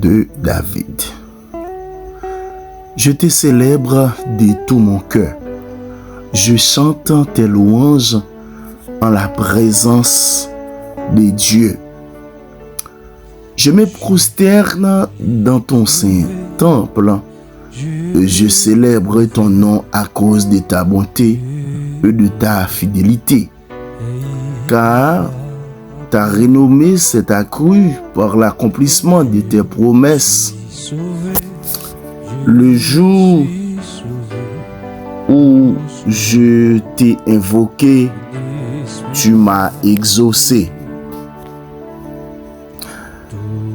de David. Je te célèbre de tout mon cœur. Je chante tes louanges en la présence de Dieu. Je me prosterne dans ton saint temple. Je célèbre ton nom à cause de ta bonté et de ta fidélité. Car ta renommée s'est accrue par l'accomplissement de tes promesses. Le jour où je t'ai invoqué, tu m'as exaucé.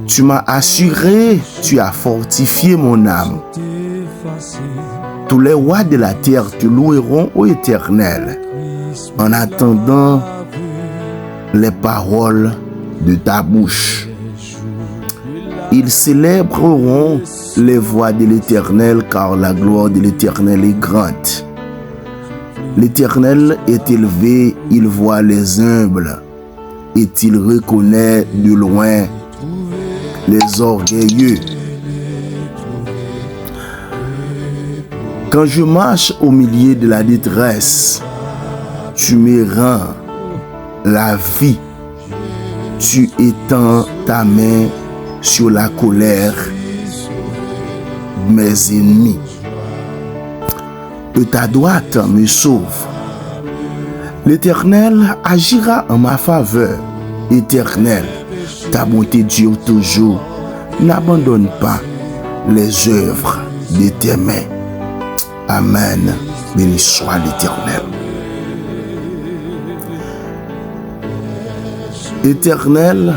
Tu m'as assuré, tu as fortifié mon âme. Tous les rois de la terre te loueront, ô Éternel, en attendant les paroles de ta bouche. Ils célébreront les voies de l'Éternel, car la gloire de l'Éternel est grande. L'Éternel est élevé, il voit les humbles, et il reconnaît de loin les orgueilleux. Quand je marche au milieu de la détresse, tu me rends la vie. Tu étends ta main sur la colère de mes ennemis. Et ta droite me sauve. L'Éternel agira en ma faveur. Éternel, ta bonté dure toujours. N'abandonne pas les œuvres de tes mains. Amen. Béni soit l'Éternel. Éternel,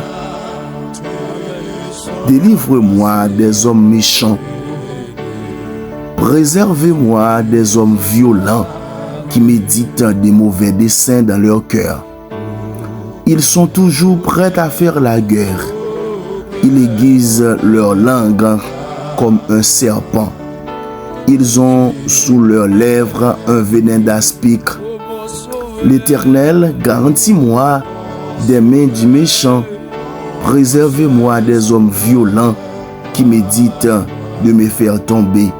délivre-moi des hommes méchants. Préservez-moi des hommes violents qui méditent des mauvais desseins dans leur cœur. Ils sont toujours prêts à faire la guerre. Ils aiguisent leur langue comme un serpent. Ils ont sous leurs lèvres un venin d'aspic. L'Éternel, garantis-moi des mains du méchant. Préservez-moi des hommes violents qui méditent de me faire tomber.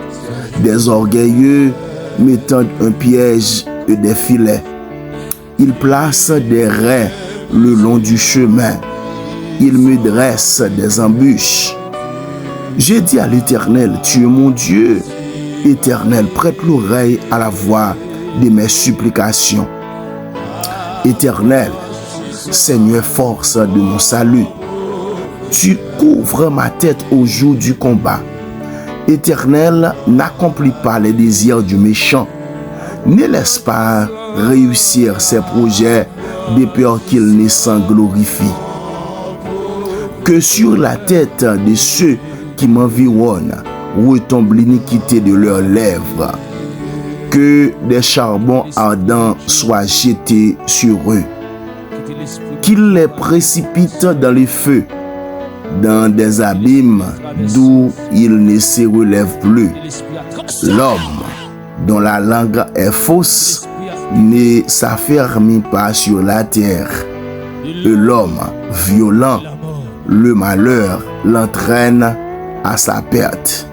Des orgueilleux me tendent un piège et des filets. Ils placent des raies le long du chemin. Ils me dressent des embûches. J'ai dit à l'Éternel, tu es mon Dieu. Éternel, prête l'oreille à la voix de mes supplications. Éternel, Seigneur, force de mon salut. Tu couvres ma tête au jour du combat. Éternel, n'accomplis pas les désirs du méchant. Ne laisse pas réussir ses projets de peur qu'il ne s'en glorifie. Que sur la tête de ceux qui m'environnent retombe l'iniquité de leurs lèvres. Que des charbons ardents soient jetés sur eux. Qu'il les précipite dans les feux, dans des abîmes d'où ils ne se relèvent plus. L'homme dont la langue est fausse ne s'affermit pas sur la terre. Et l'homme violent, le malheur l'entraîne à sa perte.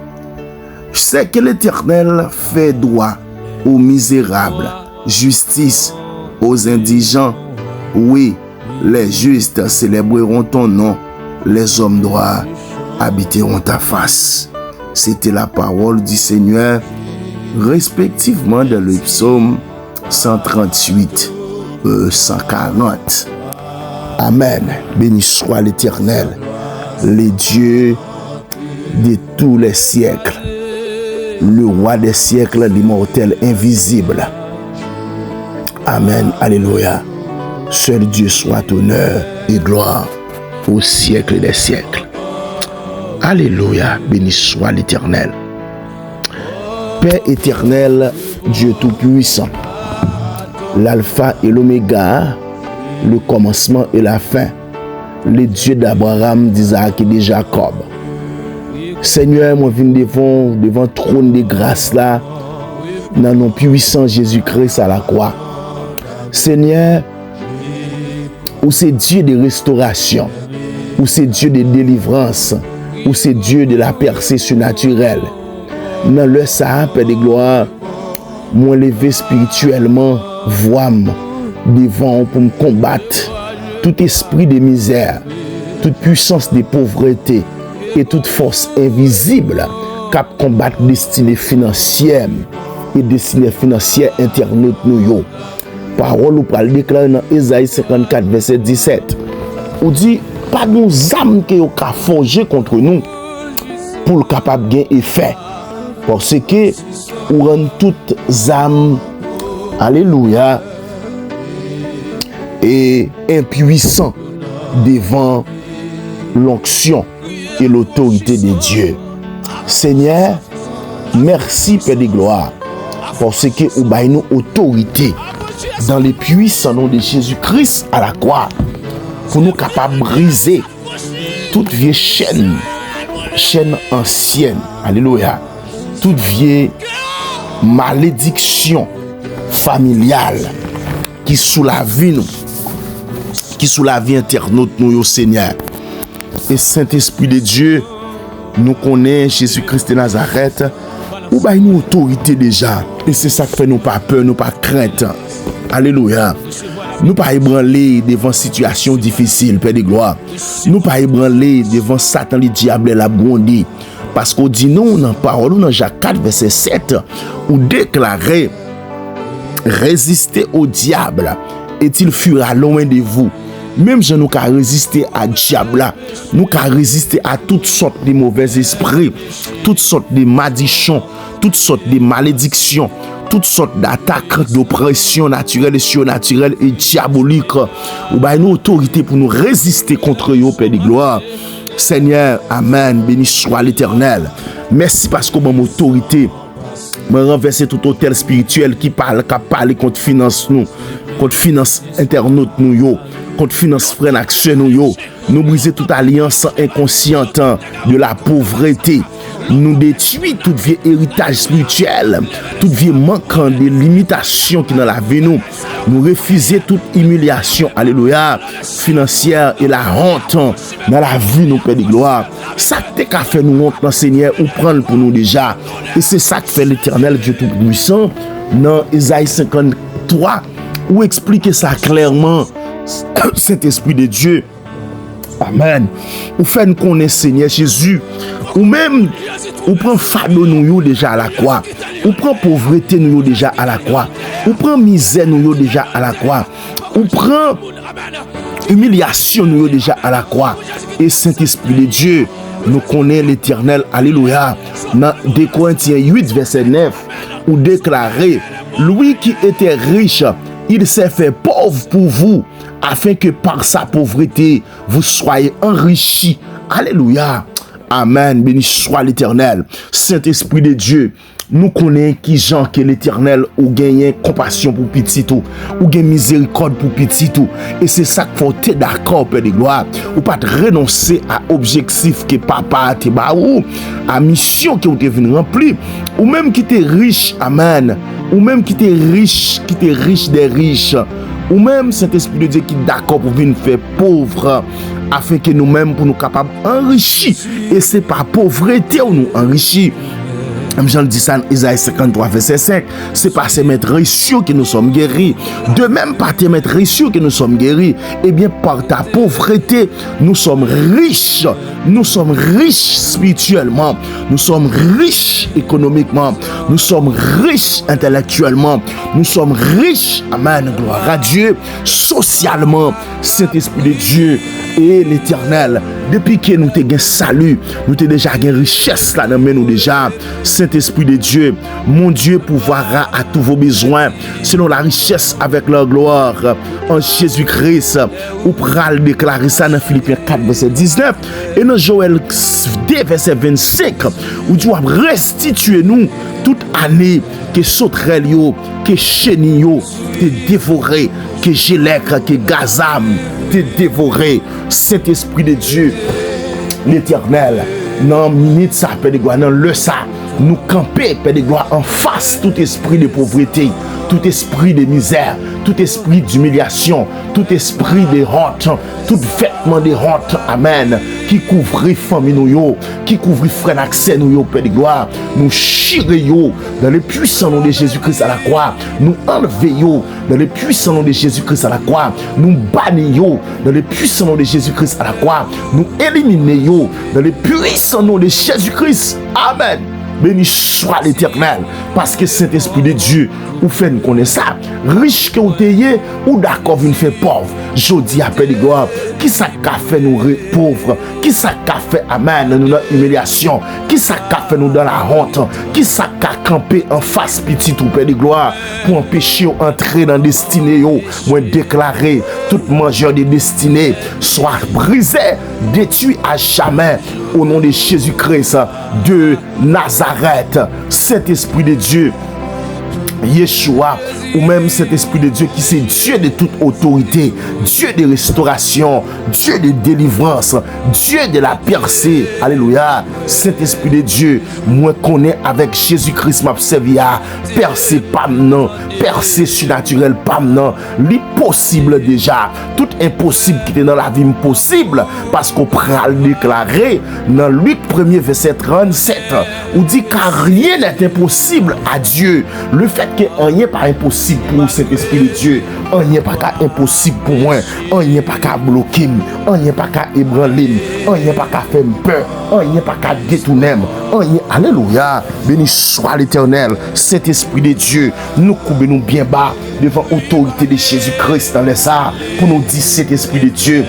Je sais que l'Éternel fait droit aux misérables, justice aux indigents. Oui, les justes célébreront ton nom, les hommes droits habiteront ta face. C'était la parole du Seigneur, respectivement dans le psaume 138 et 140. Amen. Béni soit l'Éternel, le Dieu de tous les siècles, le roi des siècles, l'immortel invisible. Amen. Alléluia. Seul Dieu soit honneur et gloire au siècle des siècles. Alléluia. Béni soit l'Éternel. Père éternel, Dieu tout-puissant, l'alpha et l'oméga, le commencement et la fin, le Dieu d'Abraham, d'Isaac et de Jacob. Seigneur, moi viens devant trône de grâce là, dans nos puissants Jésus-Christ à la croix. Seigneur, où c'est Dieu de restauration, où c'est Dieu de délivrance, ou c'est Dieu de la percée surnaturelle. Dans le ça, Père de gloire, moi levé spirituellement, voix-moi devant pour me combattre tout esprit de misère, toute puissance de pauvreté et toute force invisible cap combattre destinée financière et destinée financière internaute nous yo. Parole ou pral déclarer dans Ésaïe 54 verset 17. Ou dit pas nous âmes que yo ka forger contre nous pour le capable gain effet parce que ou rend toutes âmes alléluia et impuissant devant l'onction et l'autorité de Dieu. Seigneur, merci Père de gloire parce que vous avez nous autorité dans les puissants nom de Jésus-Christ à la croix pour nous capables de briser toute vieille chaîne ancienne, alléluia, toute vieille malédiction familiale qui sous la vie nous, qui sous la vie internaute nous, Seigneur. Et Saint-Esprit de Dieu, nous connaissons Jésus-Christ de Nazareth, ou bah nous autorité déjà. Et c'est ça qui fait nous pas peur, nous pas crainte. Alléluia. Nous pas ébranler devant situation difficile, Père de gloire. Nous pas ébranler devant Satan, le diable et la grondie. Parce qu'on dit non dans la parole, dans Jacques 4, verset 7, où déclarer résister au diable et il fuira loin de vous. Même si nous avons résisté à diable, nous avons résisté à toutes sortes de mauvais esprits, toutes sortes de malédictions, toutes sortes de malédictions, toutes sortes d'attaques, d'oppressions naturelles et surnaturelles et diaboliques. Ou bien nous autorité pour nous résister contre eux, Père de gloire. Seigneur, amen, béni soit l'Éternel. Merci parce que mon autorité m'a renversé tout hôtel spirituel qui parle contre finance nous, contre finance internaute nous yo, contre finance frère action nous yo. Nous briser toute alliance inconsciente de la pauvreté. Nous détruisons tout vieux héritage spirituel, tout vieux manquant de limitation qui dans la vie nous. Nous refuser toute humiliation, alléluia, financière et la honte dans la vie nous, Père de gloire. Ça qui a fait nous honte dans Seigneur ou prendre pour nous déjà. Et c'est ça que fait l'Éternel Dieu Tout-Puissant dans Ésaïe 53 où expliquer ça clairement, Saint-Esprit de Dieu. Amen. Ou fait nous connaître Seigneur Jésus. Ou même, ou prend fado nous déjà à la croix. Ou prend pauvreté nous déjà à la croix. Ou prend misère nous déjà à la croix. Ou prend humiliation nous déjà à la croix. Et Saint-Esprit de Dieu, nous connaît l'Éternel. Alléluia. Dans 2 Corinthiens 8, verset 9, où déclaré, lui qui était riche, il s'est fait pauvre pour vous, afin que par sa pauvreté, vous soyez enrichis. Alléluia. Amen. Béni soit l'Éternel. Saint-Esprit de Dieu, nous connaissons qui gens que l'Éternel ou gagné compassion pour petit tout, ou gagné miséricorde pour petit tout. Et c'est ça qu'il faut être d'accord, Père de gloire. Ou pas renoncer à objectif que papa te baou, à mission que vous devez remplir, ou même qui t'es riche, amen. Ou même qui t'es riche des riches. Ou même cet esprit de Dieu qui est d'accord pour venir faire pauvre afin que nous-mêmes pour nous capables enrichir. Et c'est pas pauvreté où nous enrichir. Jean dit ça dans Isaïe 53 verset 5, c'est pas se mettre riches que nous sommes guéris. De même pas te mettre riches que nous sommes guéris. Eh bien par ta pauvreté, nous sommes riches. Nous sommes riches spirituellement. Nous sommes riches économiquement. Nous sommes riches intellectuellement. Nous sommes riches, amen, gloire à Dieu, socialement. Saint-Esprit de Dieu et l'Éternel, depuis que nous t'ai gain salut, nous t'ai déjà gain richesse là dans nous déjà. Saint-Esprit de Dieu, mon Dieu pourvoira à tous vos besoins selon la richesse avec leur gloire en Jésus-Christ. Ou pral déclarer ça dans Philippiens 4 verset 19 et dans Joël 2 verset 25 où Dieu va restituer nous toute année que sauterelle yo, que chenille yo te dévoré, que gélec, que gazam te dévoré. Saint-Esprit de Dieu, l'Éternel, non minute ça peut de dans le ça nous camper, Père de gloire, en face tout esprit de pauvreté, tout esprit de misère, tout esprit d'humiliation, tout esprit de honte, tout vêtement de honte, amen, qui couvrit famille nous, qui couvrit frère accès nous, Père de gloire, nous chirer dans le puissant nom de Jésus-Christ à la croix, nous enlever dans le puissant nom de Jésus-Christ à la croix, nous bannir dans le puissant nom de Jésus-Christ à la croix, nous éliminer dans le puissant nom de Jésus-Christ, amen. Béni soit l'Éternel, parce que Saint-Esprit de Dieu, ou fait nous connaître ça, riche que vous ayez, ou d'accord vous nous fait pauvre. Je dis à Père de gloire, qui ça qu'a fait nous pauvres, qui ça qu'a fait, amen, nous dans l'humiliation, qui ça qu'a fait nous dans la honte, qui ça qu'a campé en face petit ou Père de gloire, pour empêcher d'entrer dans la destinée, moi déclarer, tout mangeur de destinée, soit brisé, détruit à jamais, au nom de Jésus-Christ de Nazareth, Saint-Esprit de Dieu, Yeshua, ou même cet esprit de Dieu qui c'est Dieu de toute autorité, Dieu de restauration, Dieu de délivrance, Dieu de la percée, alléluia, cet esprit de Dieu, moi connais avec Jésus-Christ m'a servi à percée pas non, percée surnaturelle pas non, l'impossible déjà, tout impossible qui était dans la vie impossible, parce qu'on prend le déclarer dans Luc 1er verset 37, où dit car rien n'est impossible à Dieu, le fait que rien n'est pas impossible pour cet esprit de Dieu, rien n'est pas impossible pour moi, rien n'est pas qu'à bloquer, rien n'est pas qu'à ébranler, rien n'est pas qu'à faire peur, rien n'est pas qu'à détourner, rien, alléluia, béni soit l'Éternel, cet esprit de Dieu, nous courbons bien bas devant l'autorité de Jésus-Christ dans les arts, pour nous dire cet esprit de Dieu,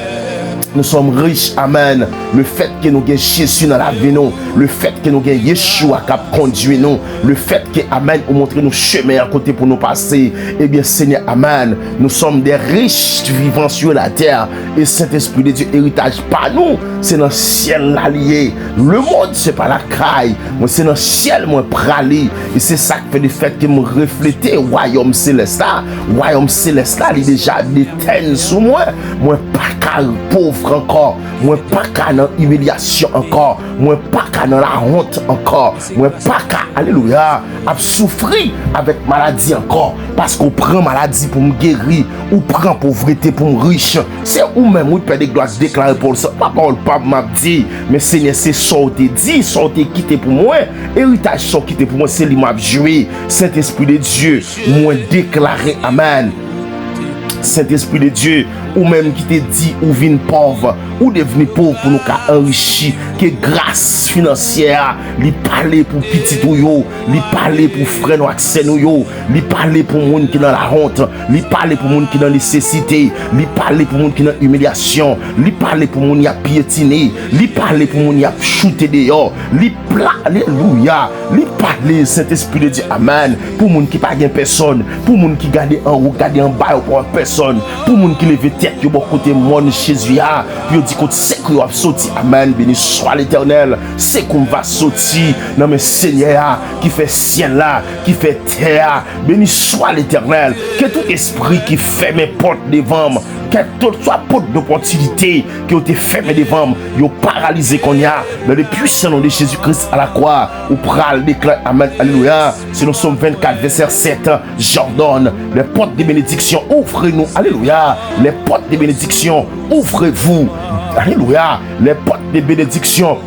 nous sommes riches, amen. Le fait que nous avons Jésus dans la vie, nous, le fait que nous avons Yeshua qui a conduit nous, le fait que, amen, nous montre nos chemins à côté pour nous passer, eh bien, Seigneur, amen, nous sommes des riches vivants sur la terre, et Saint-Esprit de Dieu, héritage pas nous, c'est dans le ciel l'allié. Le monde, c'est pas la caille, moi, c'est dans le ciel, moi, pralé, et c'est ça qui fait le fait que me refléter royaume céleste, il est déjà déteint sous moi, pas qu'à pauvre encore, moi pas qu'à dans humiliation encore, moi pas qu'à dans la honte encore, moi pas qu'à, alléluia, à souffrir avec maladie encore, parce qu'on prend maladie pour me guérir, ou prend pauvreté pour me riche, c'est ou même oui Père de gloire déclarer pour ça, pas parole pas m'a dit, mais Seigneur c'est sorti dit, sorti quitté pour moi, héritage sorti quitté pour moi, c'est lui m'a joué, Saint-Esprit de Dieu, moi déclarer, amen. Saint-Esprit de Dieu, ou même qui te dit ou vin pauvre, ou devenu pauvre pour nous enrichir, que grâce financière, li parler pour petit ou yo, li parler pour frère nous accès nous yo, li parler pour monde qui dans la honte, li parler pour monde qui dans nécessité, li parler pour monde qui dans humiliation, li parler pour monde qui a piétiné, li parler pour monde qui a shooté dehors, li alléluia, li parler Saint-Esprit de Dieu, amen, pour monde qui pas gain personne, pour monde qui garde en haut, garde en bas pour personne, pour monde qui lève tête yo bon côté monde Jésus a, puis dit côté c'est que va sortir, amen, béni soit l'Éternel, c'est qu'on va sortir, non mais Seigneur qui fait ciel là, qui fait terre, béni soit l'Éternel, que tout esprit qui ferme mes portes devant moi, que toute soit porte d'opportunité qui ont été fermées devant, yo paralysé qu'on y a dans le puissant nom de Jésus-Christ à la croix, ou pral déclare, amen, alléluia, c'est nous sommes 24 verset 7, j'ordonne les portes de bénédiction, ouvrez-nous, alléluia, les portes de bénédiction, ouvrez-vous, alléluia, les portes de bénédiction,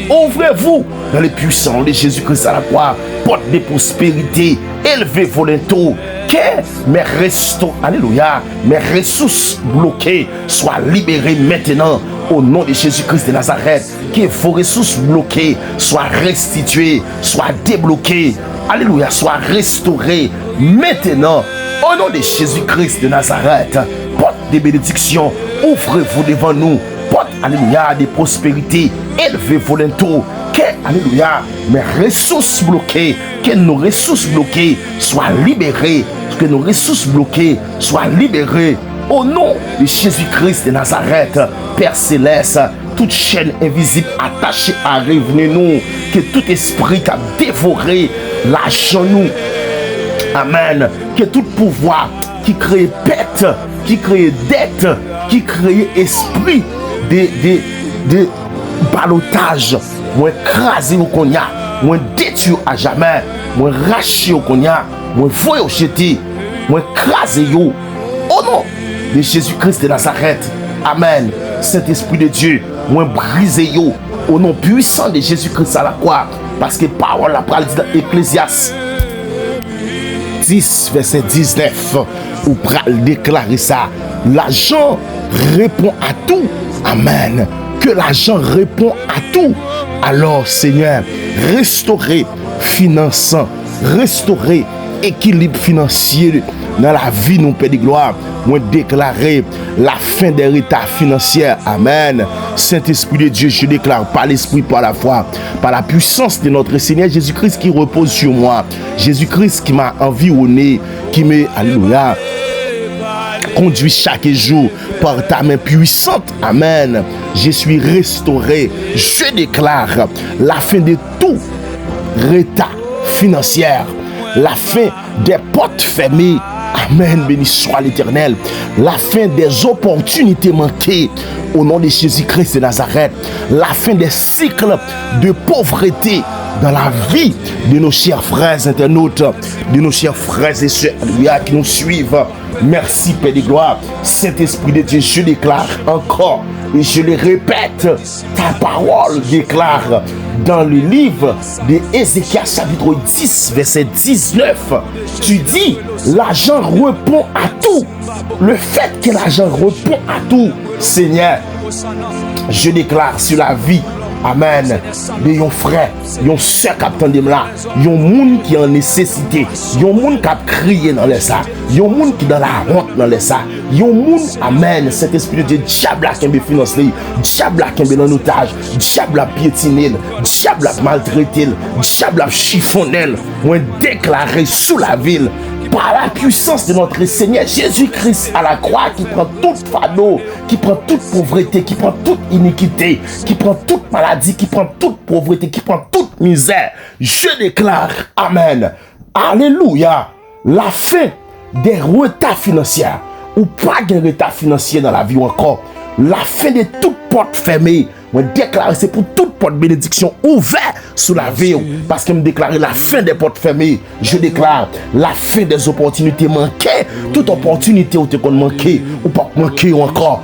ouvrez-vous dans le puissant nom de Jésus-Christ à la croix, porte de prospérité, élevez vos linteaux, que mes restos, alléluia, mes ressources bloquées soient libérées maintenant au nom de Jésus-Christ de Nazareth, que vos ressources bloquées soient restituées, soient débloquées, alléluia, soient restaurées maintenant au nom de Jésus-Christ de Nazareth. Porte de bénédiction, ouvrez-vous devant nous, porte, alléluia, de prospérité, élevez vos linteaux, que, alléluia, mes ressources bloquées, que nos ressources bloquées soient libérées, que nos ressources bloquées soient libérées au nom de Jésus-Christ de Nazareth. Père céleste, toute chaîne invisible attachée à revenir nous, que tout esprit qui a dévoré l'argent nous, amen, que tout pouvoir qui crée pète, qui crée dette, qui crée esprit de balotage, ou écraser ou qu'on y a, moi détruire à jamais, moi racher au cognac, moi voyer au jeter, moi craser yo. Au nom de Jésus-Christ de Nazareth. Amen. Saint-Esprit de Dieu, moi briser yo au nom puissant de Jésus-Christ à la croix. Parce que parole la parole dit dans Ecclésiaste 10, verset 19, ou pral déclarer ça. L'argent répond à tout. Amen. Que l'argent répond à tout. Alors, Seigneur, restaurer finançant, restaurer équilibre financier dans la vie, nous, Père de gloire. Moi, déclarer la fin des états financiers. Amen. Saint-Esprit de Dieu, je déclare par l'Esprit, par la foi, par la puissance de notre Seigneur Jésus-Christ qui repose sur moi. Jésus-Christ qui m'a environné, qui me, alléluia, conduit chaque jour par ta main puissante. Amen. Je suis restauré. Je déclare la fin de tout état financier, la fin des portes fermées. Amen, béni soit l'Éternel. La fin des opportunités manquées au nom de Jésus-Christ de Nazareth. La fin des cycles de pauvreté dans la vie de nos chers frères internautes, de nos chers frères et sœurs qui nous suivent. Merci, Père de gloire. Saint-Esprit de Dieu, je déclare encore et je le répète, ta parole déclare dans le livre de Ézéchiel chapitre 10 verset 19, tu dis l'argent répond à tout. Le fait que l'argent répond à tout, Seigneur, je déclare sur la vie, amen, de yon frère, yon soeur qui attendent là, yon monde qui en nécessité, yon monde qui a crié dans les ça, yon monde qui dans la honte dans les ça, yon monde, amen, cet esprit de Dieu, diable qui a financé, diable qui a dans otage, diable a piétiné, diable a maltraité, diable a chiffonné, on déclaré sous la ville. Par la puissance de notre Seigneur Jésus-Christ à la croix, qui prend tout fardeau, qui prend toute pauvreté, qui prend toute iniquité, qui prend toute maladie, qui prend toute pauvreté, qui prend toute misère. Je déclare, amen, alléluia, la fin des retards financiers, ou pas de retard financier dans la vie encore, la fin de toute porte fermée. Je déclare, c'est pour toute porte bénédiction ouverte sous la vie. Parce que je déclare la fin des portes fermées. Je déclare la fin des opportunités manquées. Toute opportunité où tu as manqué, ou pas manqué encore.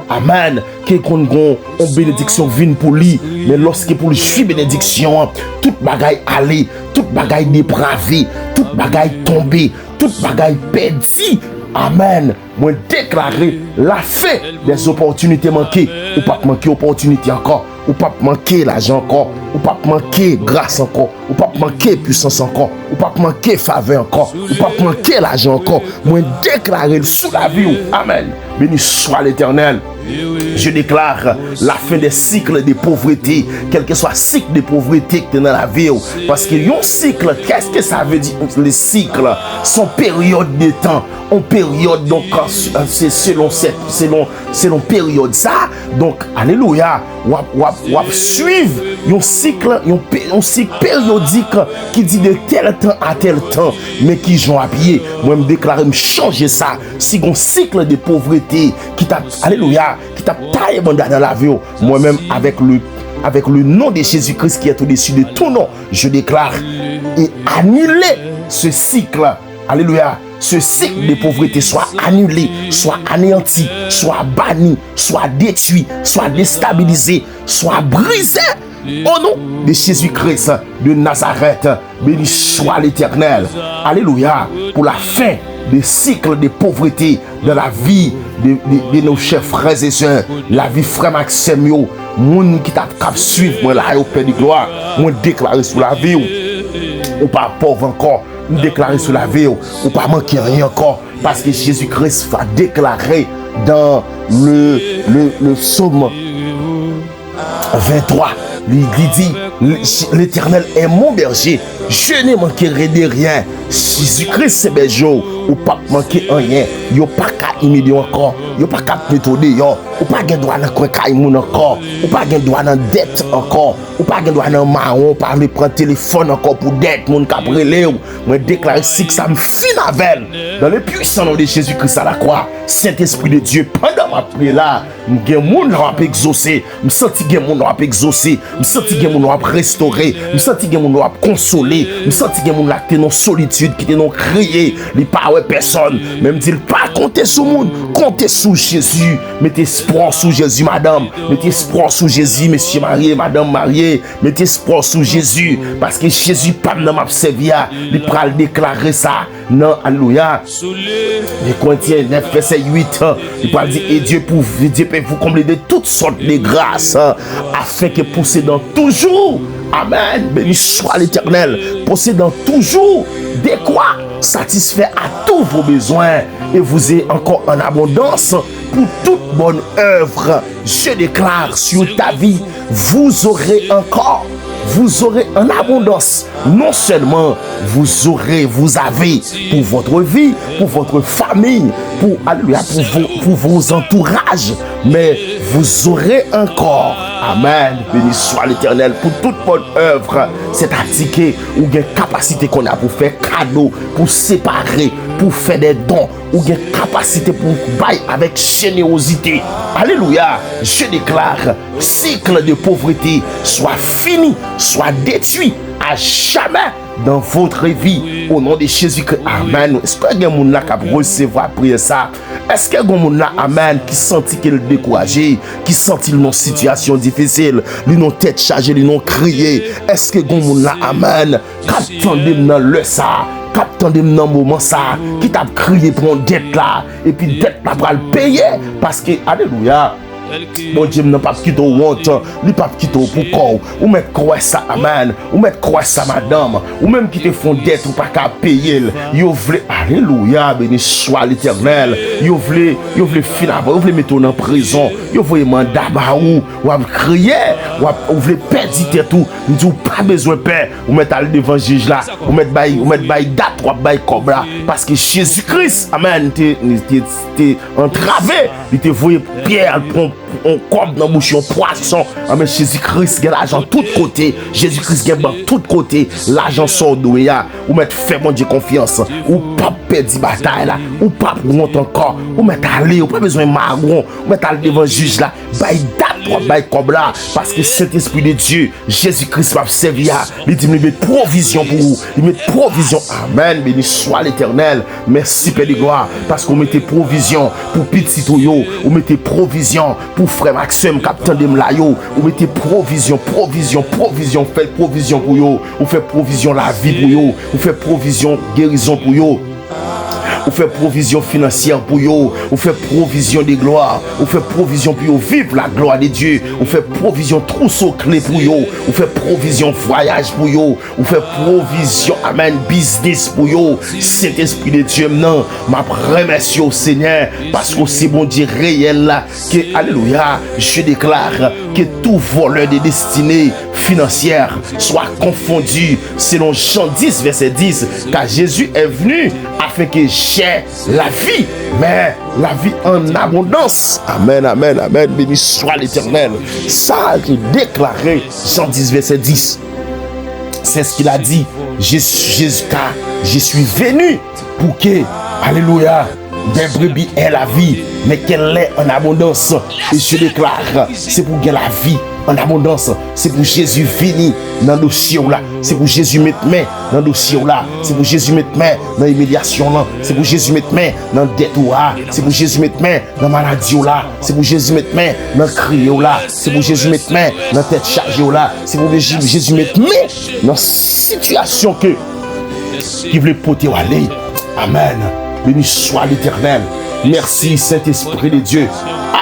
Amen. Quelqu'un a une bénédiction vient pour lui. Mais lorsque pour lui suivre bénédiction, toute bagaille aller, toute bagaille dépravée, toute bagaille tombée, toute bagaille perdue. Amen. Moi déclarer la fin des opportunités manquées. Ou pas manquer opportunité encore. Ou pas manquer l'argent encore. Ou pas manquer grâce encore. Ou pas manquer puissance encore. Ou pas manquer faveur encore. Ou pas manquer l'argent encore. Moi déclarer sous la vie. Amen. Béni soit l'Éternel. Je déclare la fin des cycles de pauvreté, quel que soit le cycle de pauvreté que tu as dans la vie. Parce que un cycle, qu'est-ce que ça veut dire? Les cycles sont période de temps. En période, donc c'est selon période ça. Donc, alléluia, on suivre un cycle périodique qui dit de tel temps à tel temps, mais qui j'en appuyé. Moi, je me déclare, me changer ça. Si un cycle de pauvreté qui t'a, alléluia, qui t'a taillé dans la vie, moi-même avec le nom de Jésus-Christ qui est au-dessus de tout nom, je déclare et annuler ce cycle. Alléluia. Ce cycle de pauvreté soit annulé, soit anéanti, soit banni, soit détruit, soit déstabilisé, soit brisé. Au nom de Jésus-Christ de Nazareth, béni soit l'Éternel. Alléluia. Pour la fin des cycles de pauvreté de la vie de nos chers frères et sœurs, la vie frère Maxime, moun qui t'a suivre moi là au Père de gloire, moi déclarer sur la vie ou pas pauvre encore, nous déclarer sur la vie ou pas manquer rien encore, parce que Jésus-Christ va déclarer dans le psaume 23. Il dit, l'Éternel est mon berger, je ne manquerai de rien. Jésus-Christ c'est berger, ou pas manquer rien, yo pas qu'à humilier encore. Yo pas cap méthode yo. Ou pas gen droit dans coin kay moun encore. Ou pas gen droit dans dette encore. Ou pas gen droit dans marron pas me prendre téléphone encore pour dette moun cap relé ou. Moi déclarer si que ça me fin avec dans le puissant nom de Jésus-Christ à la croix. Saint-Esprit de Dieu pendant ma prière là, gen moun va exaucer, me senti gen moun va exaucer, me senti gen moun va restaurer, me senti gen moun va consoler, me senti gen moun la qui non solitude, qui non crier, li pas ouais personne, même dit pas compter sur moun, compter sur Jésus, mettez espoir sur Jésus madame, mettez espoir sur Jésus monsieur marié, madame mariée, mettez espoir sur Jésus parce que Jésus pas dans m'a servi, il pral déclarer ça. Non, alléluia. Les Corinthiens 9 verset 8, il parle dire et Dieu peut vous combler de toutes sortes de grâces afin que possédant toujours, amen, béni soit l'Éternel, possédant toujours de quoi satisfaire à tous vos besoins et vous ayez encore en abondance pour toute bonne œuvre. Je déclare sur ta vie, vous aurez en abondance. Non seulement vous avez pour votre vie, pour votre famille, pour vos entourages, mais vous aurez encore, amen, béni soit l'Éternel, pour toute bonne œuvre. C'est-à-dire ou une capacité qu'on a pour faire cadeau, pour séparer, pour faire des dons, ou une capacité pour bailler avec générosité. Alléluia. Je déclare, cycle de pauvreté soit fini, soit détruit à jamais dans votre vie au nom de Jésus-Christ. Amen. Est-ce que quelqu'un moun là qui recevoir prier ça? Est-ce que quelqu'un moun là, amen, qui sentit qu'il est découragé, qui sentit une situation difficile, lui tête chargée, lui crié? Est-ce que quelqu'un moun là, amen, qui attendait dans le ça? Attendez dans le moment ça, qui t'a crié pour une dette là, et puis dette là pour le payer, parce que, alléluia, mon Dieu n'a pas quitté honte, il pas quitté pour corps, ou mettre quoi ça, amen, ou mettre quoi ça, madame, ou même qui te font dette ou pas qu'à payer, yo vle, alléluia, béni soit l'Éternel, yo vle finir, yo vle mettre en prison, yo vle mandat ou crier, ou vle perdre tout, nous pas besoin de paix, ou mettre à devant juge là, ou mettre bail date, ou bail cobra, parce que Jésus-Christ, amen, t'es entravé, il te voyait Pierre, on comme dans bouche un poisson. Amen. Jésus-Christ gagne l'argent tout côté. Jésus-Christ gagne tout côté. L'argent sort d'où ya. Ou mettre fait mon Dieu confiance. Ou pas perdre bataille là. Ou pas monter encore. Ou mettre aller. Ou pas besoin de marron. Ou mettre aller devant juge là. Bail date, bail comme là. Parce que cet esprit de Dieu, Jésus-Christ va servir. Il dit il met provision pour vous. Il met provision. Amen. Béni soit l'Éternel. Merci Père de gloire. Parce qu'on mettait provision pour petit yo. Ou mettez provision pour frère Maxime, capitaine de Mlayo, ou mettez provision, faites provision pour yo, ou faites provision la vie pour yo, ou faites provision guérison pour yo. Ou fait provision financière pour yo, ou fait provision de gloire, ou fait provision pour yo vivre la gloire de Dieu, ou fait provision trousseau clé pour yo, ou fait provision voyage pour yo, ou fait provision amen business pour yo. Saint-Esprit de Dieu non, m'a remercie au Seigneur parce que c'est bon Dieu réel là que alléluia, je déclare que tout voleur de destinée financière soit confondu selon Jean 10 verset 10 car Jésus est venu afin que j'ai la vie, mais la vie en abondance. Amen, amen, amen. Béni soit l'Éternel. Ça, j'ai déclaré Jean 10 verset 10. C'est ce qu'il a dit. Jésus, car je suis venu pour que, alléluia, des brebis aient la vie, mais qu'elle l'ait en abondance. Et je déclare, c'est pour qu'elle ait la vie en abondance. C'est pour Jésus venir dans le dossier là. C'est pour Jésus mettre main dans le dossier là. C'est pour Jésus mettre main dans l'immédiation là. C'est pour Jésus mettre main dans le dette là. C'est pour Jésus mettre main dans la maladie là. C'est pour Jésus mettre main dans le cri là. C'est pour Jésus mettre main dans la tête chargée là. C'est pour Jésus mettre main dans la situation qui voulait porter à aller. Amen. Béni soit l'Éternel. Merci Saint-Esprit de Dieu.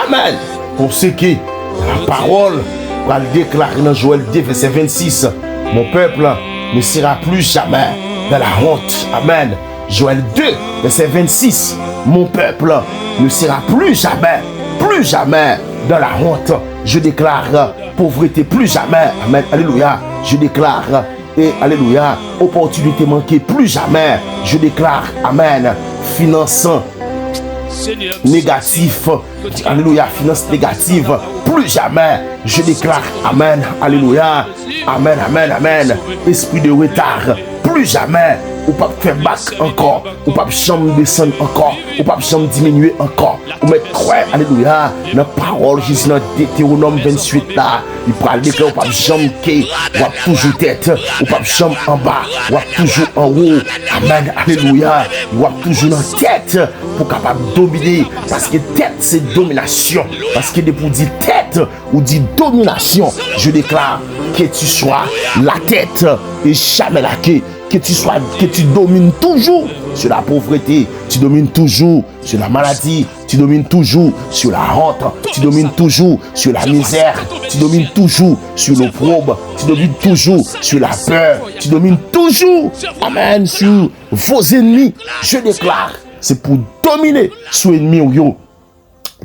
Amen. Pour ce qui la parole va le déclarer dans Joël 2 verset 26. Mon peuple ne sera plus jamais dans la honte. Amen. Joël 2 verset 26. Mon peuple ne sera plus jamais dans la honte. Je déclare pauvreté plus jamais. Amen. Alléluia. Je déclare et alléluia, opportunité manquée plus jamais. Je déclare, amen, finançant négatif, alléluia, finance négative, plus jamais, je déclare, amen, alléluia, amen, amen, amen, esprit de retard, plus jamais, ou pas faire bac encore, ou pas chambre descendre encore, ou pas chambre diminuer encore, ou mettre croire, alléluia, dans la parole, Jésus dans Deutéronome 28 là, il parle de ou pas chambre qui, ou pas toujours tête, ou pas chambre en bas, ou pas toujours en haut, amen, alléluia, ou pas toujours dans tête, pour capable dominer, parce que tête c'est domination, parce que pour dire tête, ou dire domination, je déclare que tu sois la tête et jamais la queue. Que tu domines toujours sur la pauvreté, tu domines toujours sur la maladie, tu domines toujours sur la honte, tu domines toujours sur la misère, tu domines toujours sur l'opprobre, tu domines toujours sur la peur, tu domines toujours, amen, sur vos ennemis. Je déclare, c'est pour dominer sur l'ennemi ou yo.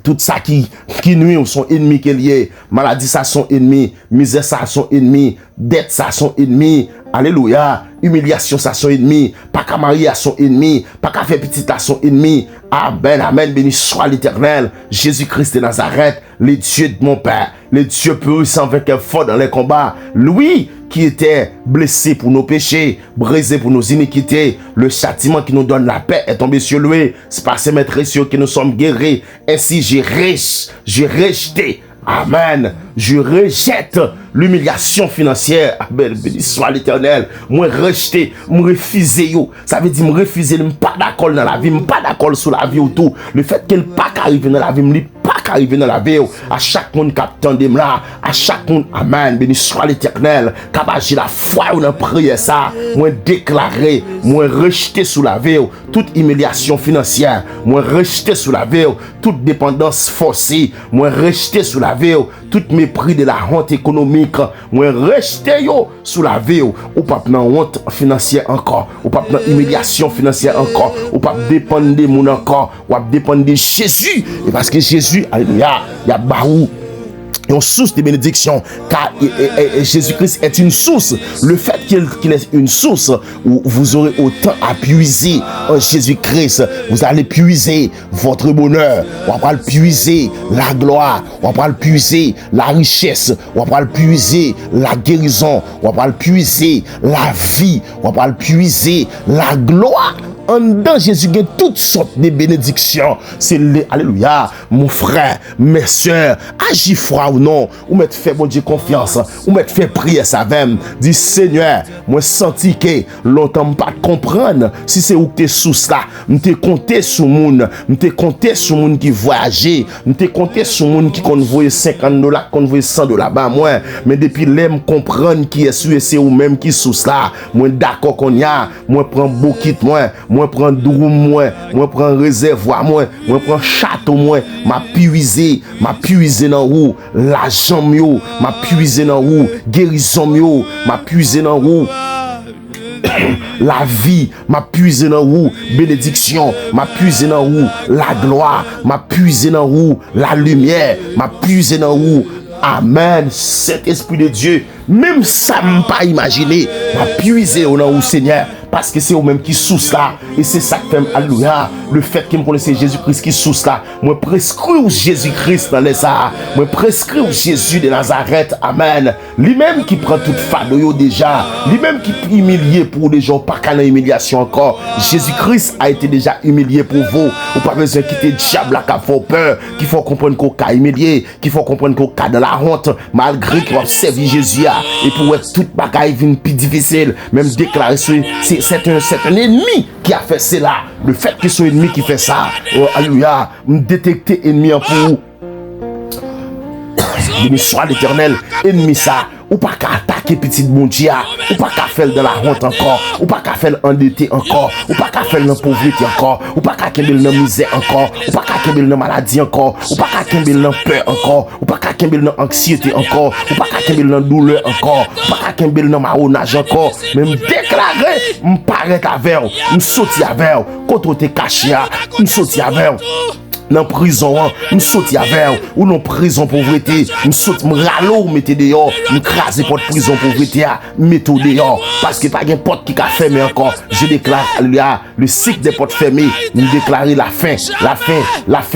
Tout ça qui nuit ou son ennemi qu'elle y est, maladie ça son ennemi, misère ça son ennemi, dette ça son ennemi, alléluia, humiliation ça son ennemi, pas qu'à marier à son ennemi, pas qu'à faire petit à son ennemi, amen, amen, béni soit l'Éternel, Jésus-Christ de Nazareth, les dieux de mon Père, les dieux puissants vainqueurs forts dans les combats, lui qui était blessé pour nos péchés, brisé pour nos iniquités, le châtiment qui nous donne la paix est tombé sur lui, c'est par ses maîtres précieux que nous sommes guéris, ainsi j'ai rejeté, amen, je rejette l'humiliation financière, amen, béni soit l'Éternel, moi rejeter, moi refuser yo, ça veut dire me refuser, me pas d'accord dans la vie, me pas d'accord sur la vie ou tout, le fait qu'elle pas arriver dans la vie, me pas arriver dans la vie, à chaque monde qui attend là, à chaque monde, amen, béni soit l'Éternel, capable la foi ou dans prière ça, moi déclarer, moi rejeter sous la vie, toute humiliation financière, moi rejeter sous la vie, toute dépendance forcée, moi rejeter sous la vie, tout mépris de la honte économique, moi rejeter yo sous la vie, ou pas dans honte financière encore, ou pas dans humiliation financière encore, ou pas dépendre de mon encore, ou pas dépendre de Jésus, et parce que Jésus, alléluia, il y a barou, une source de bénédiction, car Jésus-Christ est une source. Le fait qu'il est une source où vous aurez autant à puiser en Jésus-Christ, vous allez puiser votre bonheur, on va puiser la gloire, on va puiser la richesse, on va puiser la guérison, on va puiser la vie, on va puiser la gloire. En dedans Jésus a toutes sortes de bénédictions. C'est alléluia, mon frère, mes soeurs, agis froid ou non, ou mettre fait bon Dieu confiance, ou mettre fait prier ça même. Dis Seigneur, moi senti que longtemps pas comprendre si c'est où que t'es sous ça. M'te compté sur moun, m'te compté sur moun qui voyageait, m'te compté sur moun qui convoyait $50, convoyait $100 bas moi, mais depuis l'aime comprendre qui est sur c'est ou même qui sous ça. Moi d'accord qu'on y a, moi prends bouquet moi prends doum moi prends réservoir moi prends château moi m'a puiser dans où l'argent yo m'a puiser dans où guérison yo m'a puiser dans où la vie m'a puiser dans où bénédiction m'a puiser dans où la gloire m'a puiser dans où la lumière m'a puiser dans où amen, cet esprit de Dieu, même ça m'a pas imaginé, m'a puiser au nom du Seigneur, parce que c'est au même qui sous là, et c'est ça que fait, alléluia, le fait que me connaissez Jésus-Christ qui sous là, moi prescris Jésus-Christ dans les arts, moi prescris Jésus de Nazareth, amen, lui-même qui prend toute fado déjà, lui-même qui humilié pour des gens pas qu'à l'humiliation encore, Jésus-Christ a été déjà humilié pour vous, ou pas besoin de quitter le diable là, qui faut peur, qu'il faut comprendre qu'on a humilié, qu'il faut comprendre qu'on a de la honte, malgré qu'on a servi Jésus, et pour être toute bagaille vient plus difficile, même déclarer c'est un ennemi qui a fait cela. Le fait que c'est un ennemi qui fait ça, oh, alléluia, me détecter ennemi en pour béni soit l'Éternel, ennemi ça, ou pas qu'à attaquer petit bon Dieu, ou pas qu'à faire de la honte encore, ou pas qu'à faire endetté encore, ou pas qu'à faire dans pauvreté encore, ou pas qu'à kembel dans misère encore, ou pas qu'à kembel dans maladie encore, ou pas qu'à kembel dans peur encore, ou pas qu'à kembel dans anxiété encore, ou pas qu'à kembel dans douleur encore, ou pas qu'à kembel dans marronnage encore, même déclarer, m'paraît avec, m'sauti avec, quand on te caché, m'sauti avec. dans prison, me sorti avec ou dans prison pauvreté, me sorti me ralo mettez dehors, me craser porte prison pauvreté, mettez dehors parce que pas de porte qui a fermé encore. Je déclare le cycle des portes fermées, me déclarer la fin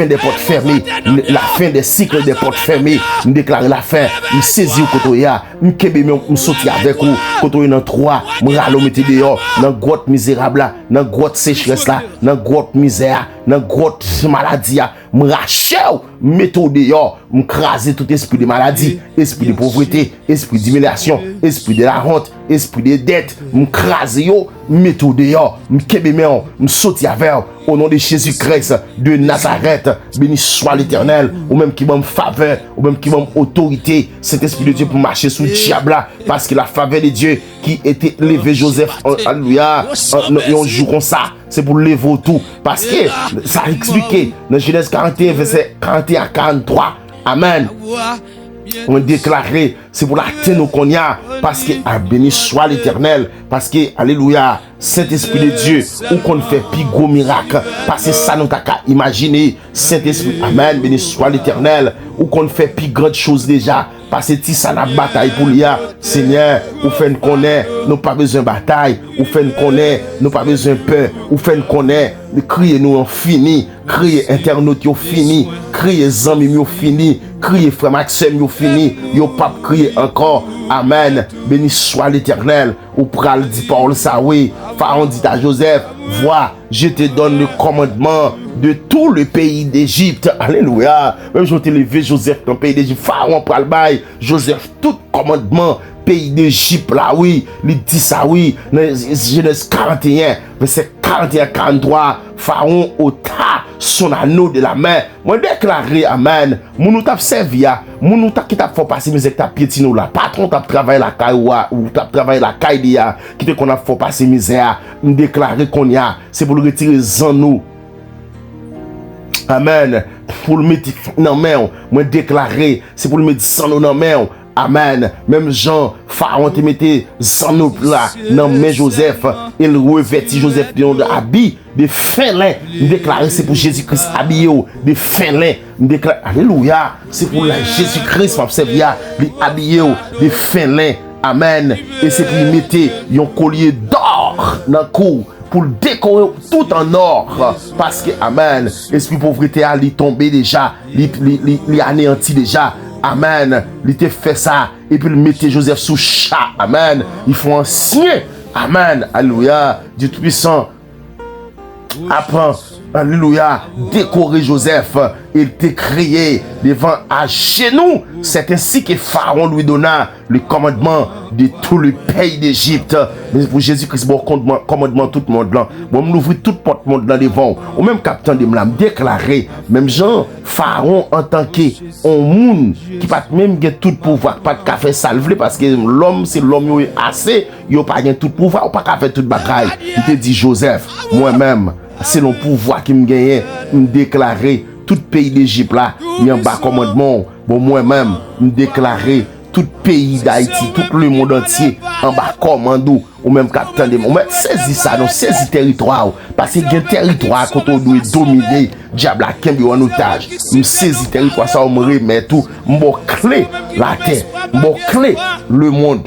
des portes fermées, la fin des cycles des portes fermées, me déclarer la fin, me saisir au côté ya, me kebe me sorti avec ou côté dans 3, me ralo mettez dehors dans grotte misérable là, dans grotte sécheresse là, dans grotte misère, dans grotte maladie, me racher, mettez dehors, me craser tout esprit de maladie, esprit de pauvreté, esprit d'humiliation, esprit de la honte, esprit de dette, me craser yo, mettez dehors, me kebe me sorti avec au nom de Jésus-Christ de Nazareth. Béni soit l'Éternel, ou même qui m'a faveur, ou même qui m'a autorité, cet esprit de Dieu pour marcher sous le diable, parce que la faveur de Dieu qui était levé Joseph, alléluia, un jour comme ça, c'est pour lever tout, parce que ça a expliqué dans Genèse 41, verset 41 à 43. Amen. On déclaré, c'est pour l'atteindre qu'on y a, parce que béni soit l'Éternel, parce que alléluia, Saint-Esprit de Dieu, où qu'on fait plus gros miracle, parce que ça nous t'a qu'à imaginer, Saint-Esprit, amen, béni soit l'Éternel, où qu'on fait plus grande chose déjà, parce que si ça n'a bataille pour l'IA, Seigneur, ou fait nous connaître, nous pas besoin de bataille, ou fait nous connaître, nous pas besoin de peur, ou fait nous connaître, crier nous en fini, crier internaute yo fini, crier amis yo fini, crier frère Maxime yo fini, yo pas crier encore, amen, béni soit l'Éternel, ou pral dit Paul ça oui, Pharaon dit à Joseph, vois, je te donne le commandement de tout le pays d'Égypte. Alléluia. Même je te levé Joseph dans le pays d'Égypte. Pharaon pral bail Joseph tout commandement pays d'Égypte là oui. Il dit ça oui. Dans Genèse 41, verset 41-43, Pharaon ôta son anneau de la main. Moi déclaré amen. Mon nous t'a servi à, mon nous t'a qui t'a fait passer misère t'a piétino là. Patron t'a travaillé la caille ou t'a travaillé la caille dia qui te qu'on a fait passer misère. Me déclarer qu'on y a, c'est pour le retirer en nous. Amen. Pour le mettre dans main, moi déclarer, c'est pour le mettre sans nous dans main. Amen. Même Jean, Pharaon te mettait sans nous là dans main Joseph, il revêtit Joseph de habit de fin lin. Déclarer c'est pour Jésus-Christ habillé de fin lin. Déclarer alléluia, c'est pour Jésus-Christ m'observia, il habillé de fin lin. Amen. Et c'est pour mettre un collier d'or dans le cou. Pour le décorer tout en or. Parce que, amen, esprit pauvreté a tombé déjà, il anéanti déjà. Amen. Il te fait ça. Et puis il mettait Joseph sous chat. Amen. Il faut en signer. Amen. Alléluia. Dieu Tout-Puissant. Apprends. Alléluia. Décorer Joseph. Il t'a créé devant à genoux. C'est ainsi que Pharaon lui donna le commandement de tout le pays d'Égypte. Mais pour Jésus-Christ, bon commandement tout le monde là. Bon, m'ouvrir toute porte monde là devant. Ou même capitaine de me déclarer. Même Jean, Pharaon en tant que un monde qui pas même get tout pouvoir, pas de café salvé parce que l'homme c'est l'homme assez, il pas gain tout pouvoir, pas café toute bataille. Il te dit Joseph, moi-même, c'est le pouvoir qui me gagne, me déclarer tout pays d'Égypte là, il y a un bas commandement. Bon, moi-même, me déclarer tout pays d'Haïti, tout le monde entier, en bas commando, ou même capitaine de monde. Saisis ça, non, saisis territoire. Parce qu'il y a un territoire quand on doit dominer, diable à Kembi en otage. Me saisis territoire, ça, on me remet tout. Mon clé, la terre, mon clé, le monde.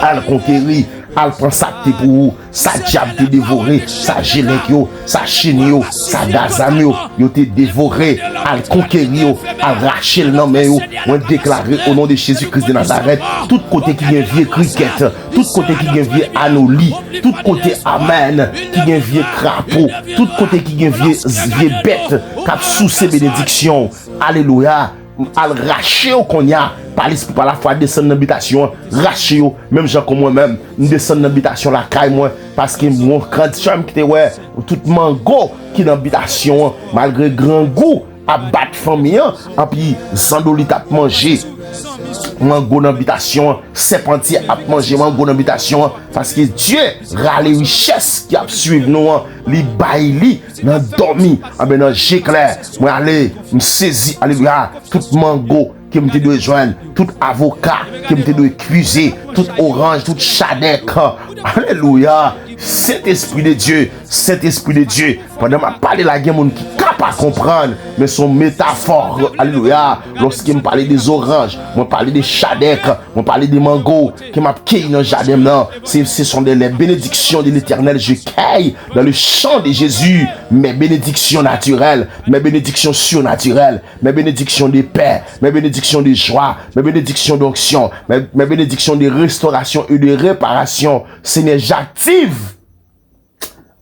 Al conquérir, al prend ça pour vous, ça diable te dévoré, ça gelek yo, ça chine yo, ça gazam yo, yo te dévoré, al conquérir yo, al racher le nom yo, on déclarer au nom de Jésus-Christ de Nazareth, tout côté qui vient vieux cricket, tout côté qui vient vieux anoli, tout côté amen, qui vient vieux crapaud, tout côté qui vient vieux bête, cap sous ses bénédictions, alléluia. Al racher au qu'on y a par l'esprit par la foi descendre dans l'habitation racher même gens comme moi-même descendre dans l'habitation la caille moi parce que mon grand chambre qui était ouais tout mango qui dans l'habitation malgré grand goût à battre famille et puis Zandoli t'a mangé mango dans l'habitation serpentier a mangé mango dans l'habitation parce que Dieu râle les richesses qui a suivre nous li baili dans dormi en ben j'éclaire moi aller me saisir alléluia tout mango qui me doit joindre tout avocat qui me doit accuser tout orange tout chadec alléluia Saint-Esprit de Dieu pendant ma parler la gen moun qui capable comprendre mais son métaphore alléluia lorsqu'il me parlait des oranges moi parler des chadek moi parler des mangos qui m'a cueilli dans jardin non ce sont les bénédictions de l'Éternel je cueille dans le champ de Jésus mes bénédictions naturelles mes bénédictions surnaturelles mes bénédictions de paix mes bénédictions de joie mes bénédictions d'onction mes bénédictions de restauration et de réparation Seigneur j'active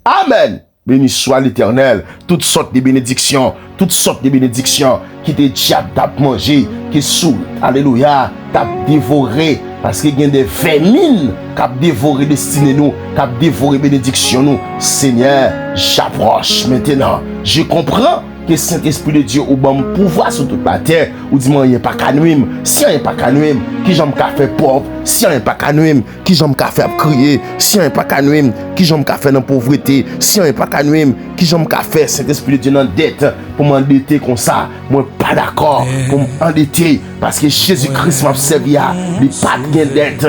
amen. Béni soit l'Éternel, toutes sortes de bénédictions qui te diable t'a mangé, qui sous, alléluia, t'a dévoré, parce qu'il y a des famines qui ont dévoré destiné nous, qui ont dévoré bénédiction nous. Seigneur, j'approche maintenant, je comprends que Saint-Esprit de Dieu ou bon pouvoir sur toute la terre ou dit moi il n'y a pas qu'à nous si il n'y a pas qu'à nous qui j'aime qu'à faire pauvre si il n'y a pas qu'à nous qui j'aime qu'à faire crier si il n'y a pas qu'à nous qui j'aime qu'à faire dans pauvreté si il n'y a pas qu'à nous qui j'aime qu'à faire Saint-Esprit de Dieu dans dette pour m'endetter comme ça moi pas d'accord pour m'endetter parce que Jésus-Christ m'a servi à il pas de dette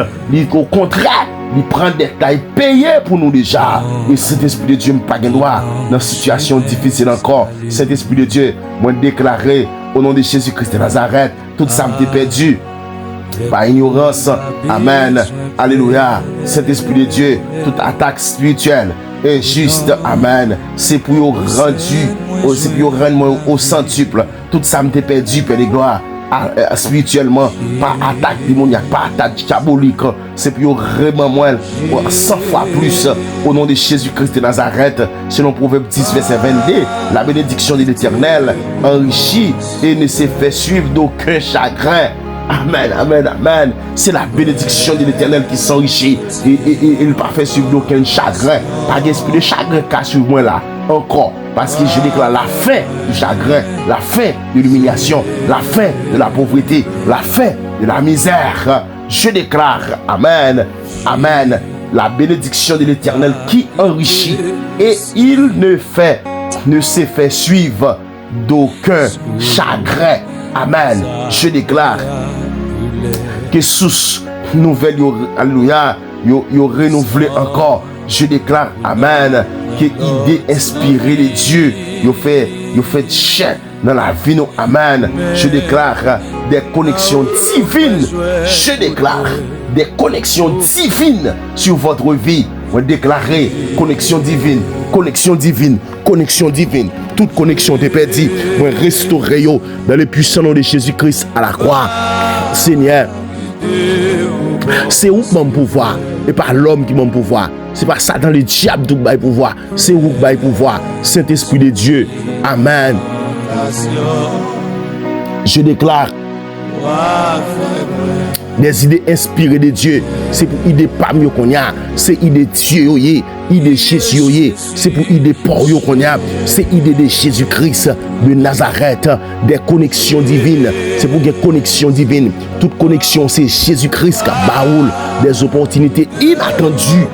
au contraire il prend des tailles payées pour nous déjà. Et Saint-Esprit de Dieu me pas droit dans une situation difficile encore. Saint-Esprit de Dieu, moi déclaré au nom de Jésus-Christ de Nazareth, tout ça m'était perdu. Par ignorance. Amen. Alléluia. Saint-Esprit de Dieu, toute attaque spirituelle est juste. Amen. C'est pour rendu, c'est pour rendre au centuple. Tout ça m'était perdu, Père de gloire. Spirituellement, pas attaque démoniaque, pas attaque diabolique, c'est pour vraiment moins 100 fois plus au nom de Jésus-Christ de Nazareth, selon Proverbe 10 verset 22, la bénédiction de l'Éternel enrichit et ne se fait suivre d'aucun chagrin. Amen, amen, amen. C'est la bénédiction de l'Éternel qui s'enrichit et il ne pas fait suivre d'aucun chagrin. Pas d'esprit de chagrin qu'à suivre moi là. Encore, parce que je déclare la fin du chagrin, la fin de l'humiliation, la fin de la pauvreté, la fin de la misère. Je déclare, amen, amen, la bénédiction de l'Éternel qui enrichit et il ne se fait suivre d'aucun chagrin. Amen. Je déclare que sous nouvelle, alléluia, yo renouvelé encore. Je déclare, amen, que idée inspirée de Dieu, yo fait chair dans la vie, nous, amen. Je déclare des connexions divines. Je déclare des connexions divines sur votre vie. Vous déclarez connexion divine, connexion divine, connexion divine. Toute connexion est perdue. Vous restaurez dans le puissant nom de Jésus-Christ à la croix. Seigneur, c'est où mon pouvoir et pas l'homme qui m'a pouvoir. C'est pas ça dans le diable qui m'a pouvoir. C'est où m'a pouvoir. Saint-Esprit de Dieu. Amen. Je déclare des idées inspirées de Dieu. C'est pour idées pas mieux qu'on y a. C'est idées Dieu, idées Jésus, c'est pour idées pour qu'on y a. C'est idées de Jésus-Christ de Nazareth. Des connexions divines. C'est pour des connexions divines. Toute connexion, c'est Jésus-Christ qui baoule des opportunités inattendues.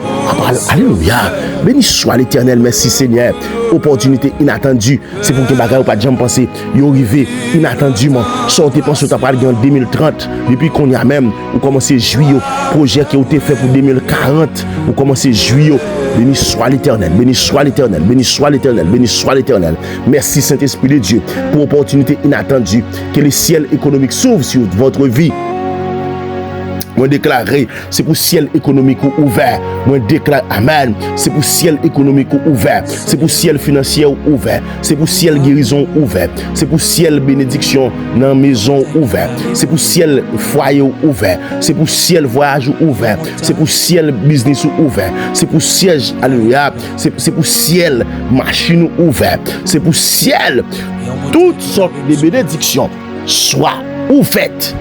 Alléluia. Béni soit l'Éternel. Merci Seigneur. Opportunité inattendue. C'est pour que bagarre pas de jamais penser. Yo arrivé inattendument. Sortez pensez que tu en 2030. Depuis qu'on y a même, vous commencez juillet. Projet qui a été fait pour 2040. Vous commencez juillet. Béni soit l'Éternel. Béni soit l'Éternel. Béni soit l'Éternel. Béni soit l'Éternel. Merci Saint-Esprit de Dieu pour opportunité inattendue. Que le ciel économique s'ouvre sur votre vie. Moi déclaré, c'est pour ciel économique ouvert. Moi déclare, amen. C'est pour ciel économique ouvert. C'est pour ciel financier ouvert. C'est pour ciel guérison ouvert. C'est pour ciel bénédiction dans la maison ouvert. C'est pour ciel foyer ouvert. C'est pour ciel voyage ouvert. C'est pour ciel business ouvert. C'est pour siège, alléluia. C'est pour ciel machine ouvert. C'est pour ciel toutes sortes de bénédictions soient ouvertes.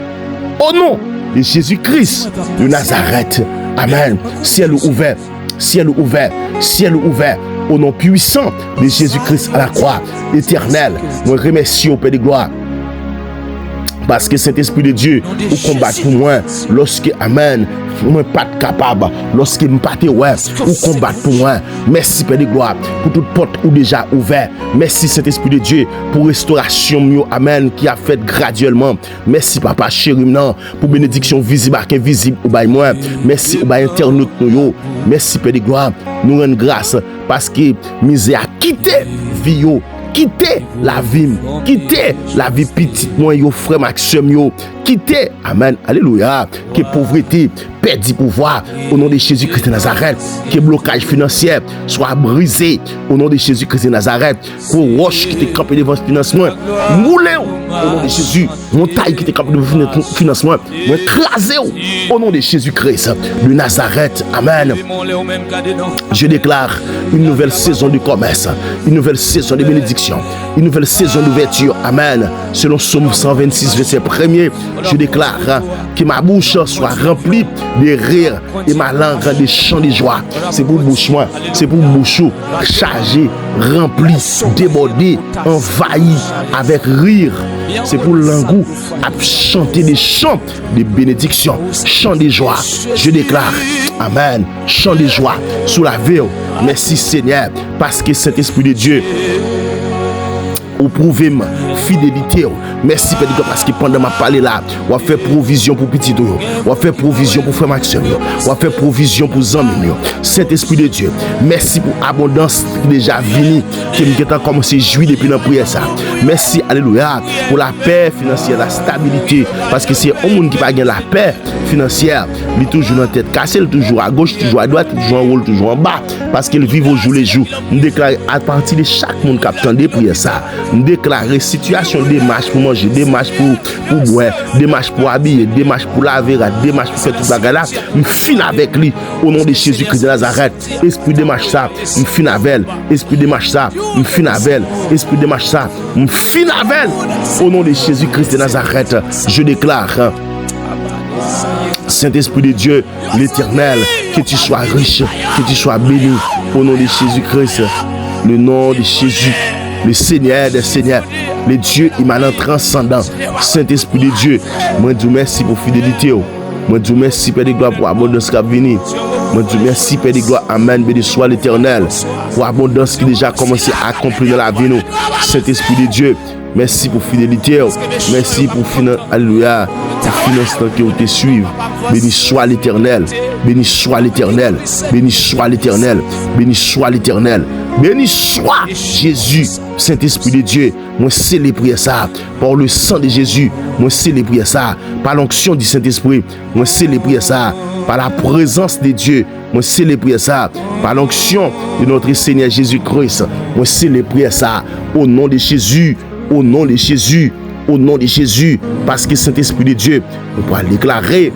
Au nom de Jésus-Christ de Nazareth. Amen. Ciel ouvert, ciel ouvert, ciel ouvert. Au nom puissant de Jésus-Christ à la croix éternelle. Nous remercions au Père de gloire. Parce que cet esprit de Dieu vous combat pour moi lorsque, amen, moi pas capable lorsque me pas ouais ou combattre pour moi. Merci Père de gloire pour toute porte ou déjà ouverte. Merci Saint-Esprit de Dieu pour restauration mieux amen qui a fait graduellement. Merci papa chéri non pour bénédiction visible et invisible ou bail moi. Merci ou bail internaute nous. Merci Père de gloire. Nous rend grâce parce que misère a quitté vie yo, quitter la vie, quitter la vie petite moi yo frère Maxime yo, quitter amen alléluia que pauvreté perdit pouvoir au nom de Jésus-Christ de Nazareth, que blocage financier soit brisé au nom de Jésus-Christ de Nazareth, que roche qui te campé devant financement moulé au nom de Jésus, montagne qui te campé devant financement écrasé au nom de Jésus-Christ de Nazareth, amen. Je déclare une nouvelle saison de commerce, une nouvelle saison de bénédiction, une nouvelle saison d'ouverture, amen. Selon Psaume 126 verset 1er, je déclare que ma bouche soit remplie de rire et ma langue de chants de joie. C'est pour bouche moi, c'est pour bouche chargé, rempli, débordé, envahi avec rire. C'est pour l'angou à chanter des chants de bénédiction, chants de joie. Je déclare, amen, chants de joie sous la vie. Merci Seigneur, parce que Saint-Esprit de Dieu ou prouver ma fidélité. Merci Père Dieu parce que pendant ma parler là, on va faire provision pour petit tout, on va faire provision pour frère Maxime, on va faire provision pour amis. Saint-Esprit de Dieu, merci pour abondance qui déjà venu, qui nous a commencé à jouir depuis la prière ça. Merci alléluia pour la paix financière, la stabilité parce que c'est un monde qui pas gagner la paix financière, il est toujours dans la tête cassée, il est toujours à gauche, toujours à droite, toujours en haut, toujours en bas parce qu'il vit au jour les jours. Nous déclarons à partir de chaque monde qui attend des prières ça. Nous déclarons situation des marches pour manger, des marches pour boire, des marches pour habiller, des marches pour laver, des marches pour faire tout ça là. Nous finissons avec lui au nom de Jésus-Christ de Nazareth. Esprit de marche ça, nous finissons avec. Esprit de marche ça, nous finissons avec. Esprit de marche ça, nous finissons avec. Au nom de Jésus-Christ de Nazareth, je déclare. Saint-Esprit de Dieu, l'Éternel, que tu sois riche, que tu sois béni au nom de Jésus-Christ, le nom de Jésus, le Seigneur des Seigneurs, le Dieu immanent transcendant, Saint-Esprit de Dieu. Moi, je vous remercie pour fidélité. Moi, je vous remercie, Père de gloire, pour abondance qui a venu. Moi, je vous remercie, Père de gloire, amen, béni soit l'Éternel, pour abondance qui déjà commencé à accomplir dans la vie. Saint-Esprit de Dieu, merci pour fidélité. Merci pour alléluia. Financement qui te suivent. Béni soit l'Éternel, béni soit l'Éternel, béni soit l'Éternel, béni soit l'Éternel, béni soit Jésus, Saint-Esprit de Dieu. Moi célébrer ça par le sang de Jésus. Moi célébrer ça par l'onction du Saint-Esprit. Moi célébrer ça par la présence de Dieu. Moi célébrer ça par l'onction de notre Seigneur Jésus-Christ. Moi célébrer ça au nom de Jésus, au nom de Jésus. Au nom de Jésus, parce que Saint-Esprit de Dieu, on peut déclarer,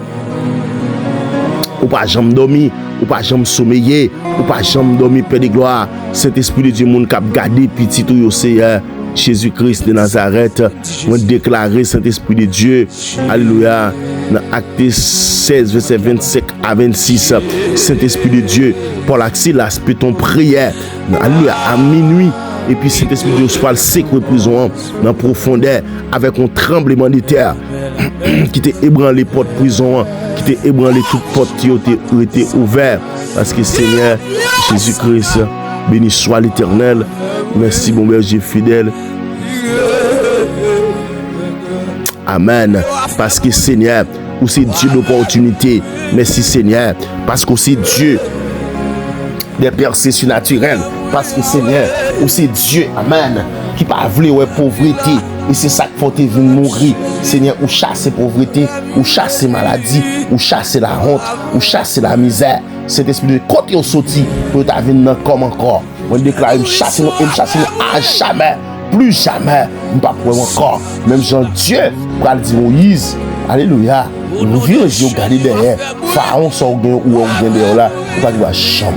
ou pas jamais dormir, ou pas jamais sommeiller, ou pas jamais dormir, Père de gloire. Saint-Esprit de Dieu, mon cap gardé petit tout au Seigneur Jésus-Christ de Nazareth, on déclare Saint-Esprit de Dieu, alléluia, dans Acte 16, verset 25 à 26, Saint-Esprit de Dieu, pour l'accès, l'aspect ton prière, alléluia, à minuit. Et puis Saint-Esprit de Dieu soit le secret prison dans la profondeur avec un tremblement de terre qui t'a ébranlé les portes de prison, qui t'a ébranlé toutes les portes qui ont été ouvertes. Parce que Seigneur Jésus-Christ, béni soit l'Éternel. Merci mon berger fidèle. Amen. Parce que Seigneur, ou c'est Dieu d'opportunité. Merci Seigneur. Parce que c'est Dieu des percées surnaturelles. Parce que Seigneur, ou c'est Dieu, amen, qui pas voulu ouais pauvreté. Et c'est ça qu'il faut te venir mourir. Seigneur, ou chasser pauvreté, ou chasser maladie, ou chasser la honte, ou chasser la misère. Cet esprit de côté au sorti pour ta venir comme encore. On déclare, il chasse nous à jamais, plus jamais, pas pour encore. Même Jean Dieu, pour dire Moïse, alléluia. Nous vivons, je regarde derrière. Pharaon sort ou on vient derrière là. On va dire, chambre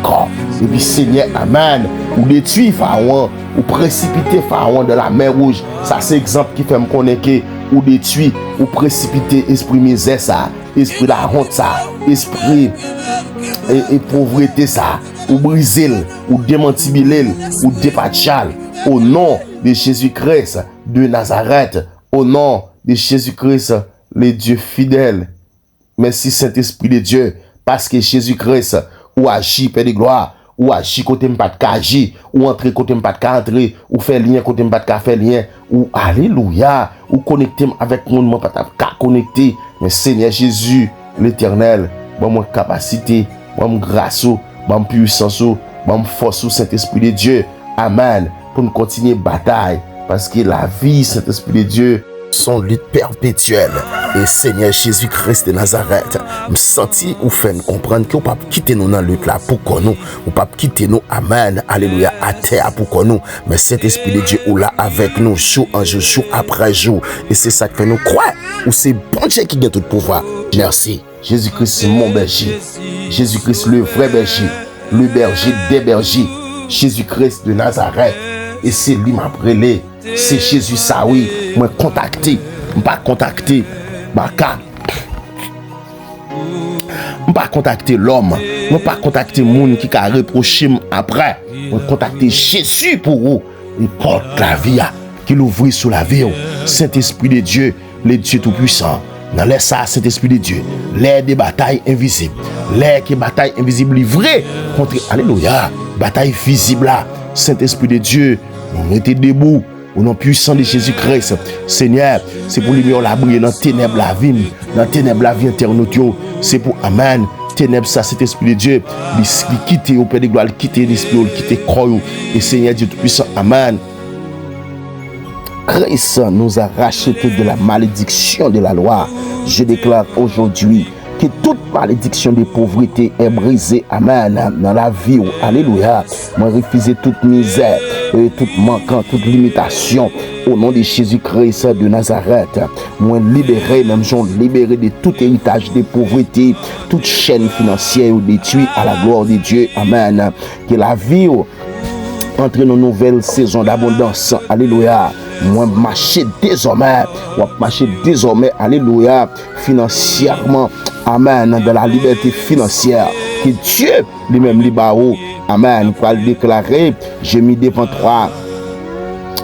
encore. Et puis, Seigneur, amen. Ou détruire Pharaon, ou précipiter Pharaon dans la mer rouge. Ça, c'est l'exemple qui fait me connaître que ou détruire, ou précipiter esprit misère, ça. Esprit la honte, ça. Esprit et pauvreté, ça. Ou briser, ou démantibiler, ou dépatchal. Au nom de Jésus-Christ de Nazareth. Au nom de Jésus-Christ. Les dieux fidèles, Merci Saint-Esprit de Dieu, parce que Jésus-Christ, ou agit, Père de gloire, ou agit côté m'pas de agir, ou entrer côté m'pas de entrer, ou faire lien côté m'pas de faire lien, ou alléluia, ou connecter avec mon m'pas de connecter. Mais Seigneur Jésus, l'Éternel, bon capacité, bon grâce, bon puissance, bon force, Saint-Esprit de Dieu. Amen. Pour nous continuer bataille, parce que la vie, Saint-Esprit de Dieu, son lutte perpétuelle. Et Seigneur Jésus-Christ de Nazareth, me senti ou fait nous comprendre que vous pas quitter nous dans la lutte là pour qu'on nous, ou pas quitter nous, amen, alléluia, à terre pour qu'on nous, mais cet Esprit de Dieu ou là avec nous, jour en jour, jour après jour. Et c'est ça qui fait nous croire, ou c'est bon Dieu qui a tout pouvoir. Merci. Jésus-Christ, mon berger. Jésus-Christ, le vrai berger, le berger des bergers. Jésus-Christ de Nazareth. Et c'est lui m'a prélé. C'est Jésus ça oui. Moi contacté. Pas contacté. Baka. Pas contacter l'homme. Moi pas contacter monde qui a reproché après. Moi contacter Jésus pour vous. Il porte la vie qui l'ouvre sur la vie. Saint-Esprit de Dieu, le Dieu tout-puissant. Dans l'air ça, Saint-Esprit de Dieu, l'air des batailles invisibles, l'air qui est bataille invisible livrée contre, alléluia, bataille visible là, Saint-Esprit de Dieu, nous mettez debout au nom puissant de Jésus-Christ. Seigneur, c'est pour lui la briller dans ténèbres la vie, dans ténèbres la vie internaute, c'est pour amen. Ténèbres ça, cet esprit de Dieu, il quitte au Père de gloire, il quitte l'esprit, il quitte corps, et Seigneur Dieu tout puissant, amen. Christ nous a racheté de la malédiction de la loi. Je déclare aujourd'hui que toute malédiction de pauvreté est brisée, amen, dans la vie. Alléluia. Moi, refuser toute misère, toute manquant, toute limitation. Au nom de Jésus-Christ de Nazareth, moi libéré, même j'en libéré de tout héritage de pauvreté, toute chaîne financière détruite à la gloire de Dieu, amen. Que la vie entre nos nouvelles saisons d'abondance, alléluia. Moi marcher désormais, alléluia, financièrement, amen, dans la liberté financière, que Dieu lui-même libère, amen, pour le déclarer, j'ai mis devant toi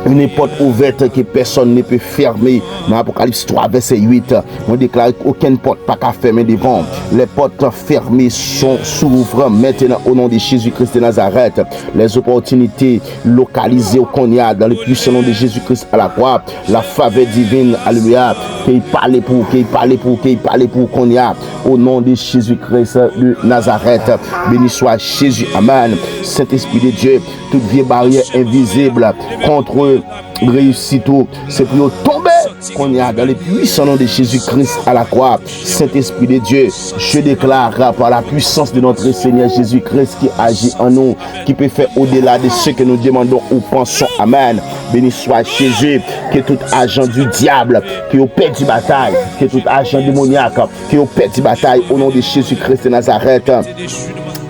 une porte ouverte que personne ne peut fermer. Dans Apocalypse 3, verset 8, on déclare qu'aucune porte pas qu'à fermer devant. Les portes fermées s'ouvrent maintenant au nom de Jésus-Christ de Nazareth. Les opportunités localisées au Konya dans le puissant nom de Jésus-Christ à la croix. La faveur divine, alléluia, qu'il parle pour Konya au nom de Jésus-Christ de Nazareth. Béni soit Jésus, amen. Saint-Esprit de Dieu, toute vieille barrière invisible contre réussite, c'est pour tomber qu'on y a dans les puissants noms de Jésus-Christ à la croix. Saint-Esprit de Dieu, je déclare par la puissance de notre Seigneur Jésus-Christ qui agit en nous, qui peut faire au-delà de ce que nous demandons ou pensons. Amen. Béni soit Jésus, que tout agent du diable qui au perdu bataille, que tout agent démoniaque qui au perdu bataille au nom de Jésus-Christ de Nazareth.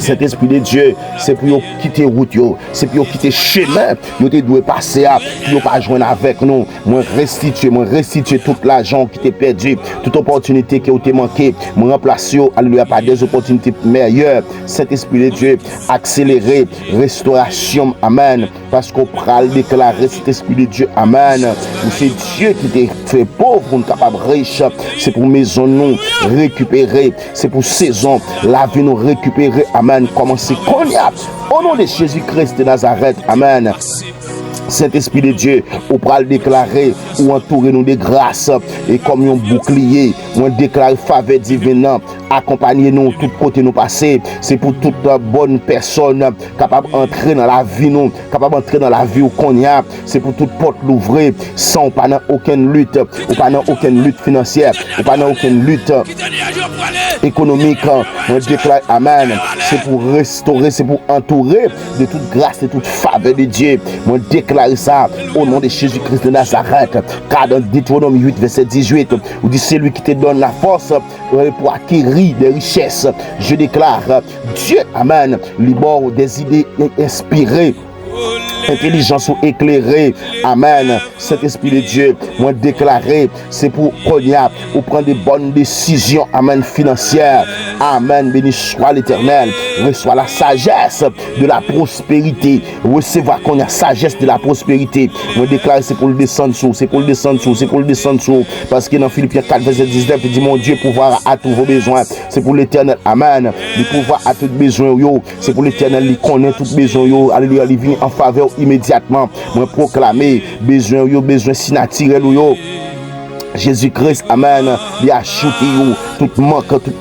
Cet esprit de Dieu, c'est pour quitter route, c'est pour quitter chemin, nous devons passer à, nous pas joindre avec nous, moi restituer tout l'argent qui t'est perdu, toute opportunité qui a été manquée, moi remplacer, alléluia, par des opportunités meilleures. Cet esprit de Dieu, accélérer, restauration, amen, parce qu'on pourra déclarer cet esprit de Dieu, amen. C'est Dieu qui t'a fait pauvre, pour nous capable riche, c'est pour maison nous récupérer, c'est pour saison, la vie nous récupérer, amen. Commencez qu'on y a au nom de Jésus-Christ de Nazareth, amen. Saint-Esprit de Dieu, ou pour le déclarer ou entourer nous de grâce et comme un bouclier, on déclare faveur divine, accompagner nous tout côté nous passer. C'est pour toute bonne personne capable d'entrer dans la vie nous, capable d'entrer dans la vie où qu'on y a. C'est pour toute porte l'ouvrir sans pas aucune lutte, ou pas aucune lutte financière, ou pas aucune lutte économique. On déclare amen. C'est pour restaurer, c'est pour entourer de toute grâce, de toute faveur de Dieu. On déclare ça au nom de Jésus-Christ de Nazareth. Car dans Deutéronome 8, verset 18, vous dites c'est lui qui te donne la force pour acquérir des richesses. Je déclare Dieu, amen, libère des idées inspirées intelligence ou éclairée. Amen. Cet esprit de Dieu, moi déclaré, c'est pour qu'on y a, ou prendre des bonnes décisions. Amen. Financières. Amen. Béni soit l'Éternel. Reçois la sagesse de la prospérité. Recevoir qu'on y a sagesse de la prospérité. Moi déclaré, c'est pour le descendre sous, c'est pour le descendre sous, c'est pour le descendre sous. Parce que dans Philippiens 4, verset 19, il dit, mon Dieu, pouvoir à tous vos besoins. C'est pour l'Éternel. Amen. Le pouvoir à tous besoins. C'est pour l'Éternel, il connaît tous besoins. Alléluia. Il vient en faveur immédiatement. Moi proclamer besoin si naturel Jésus-Christ, amen, il a chuté tout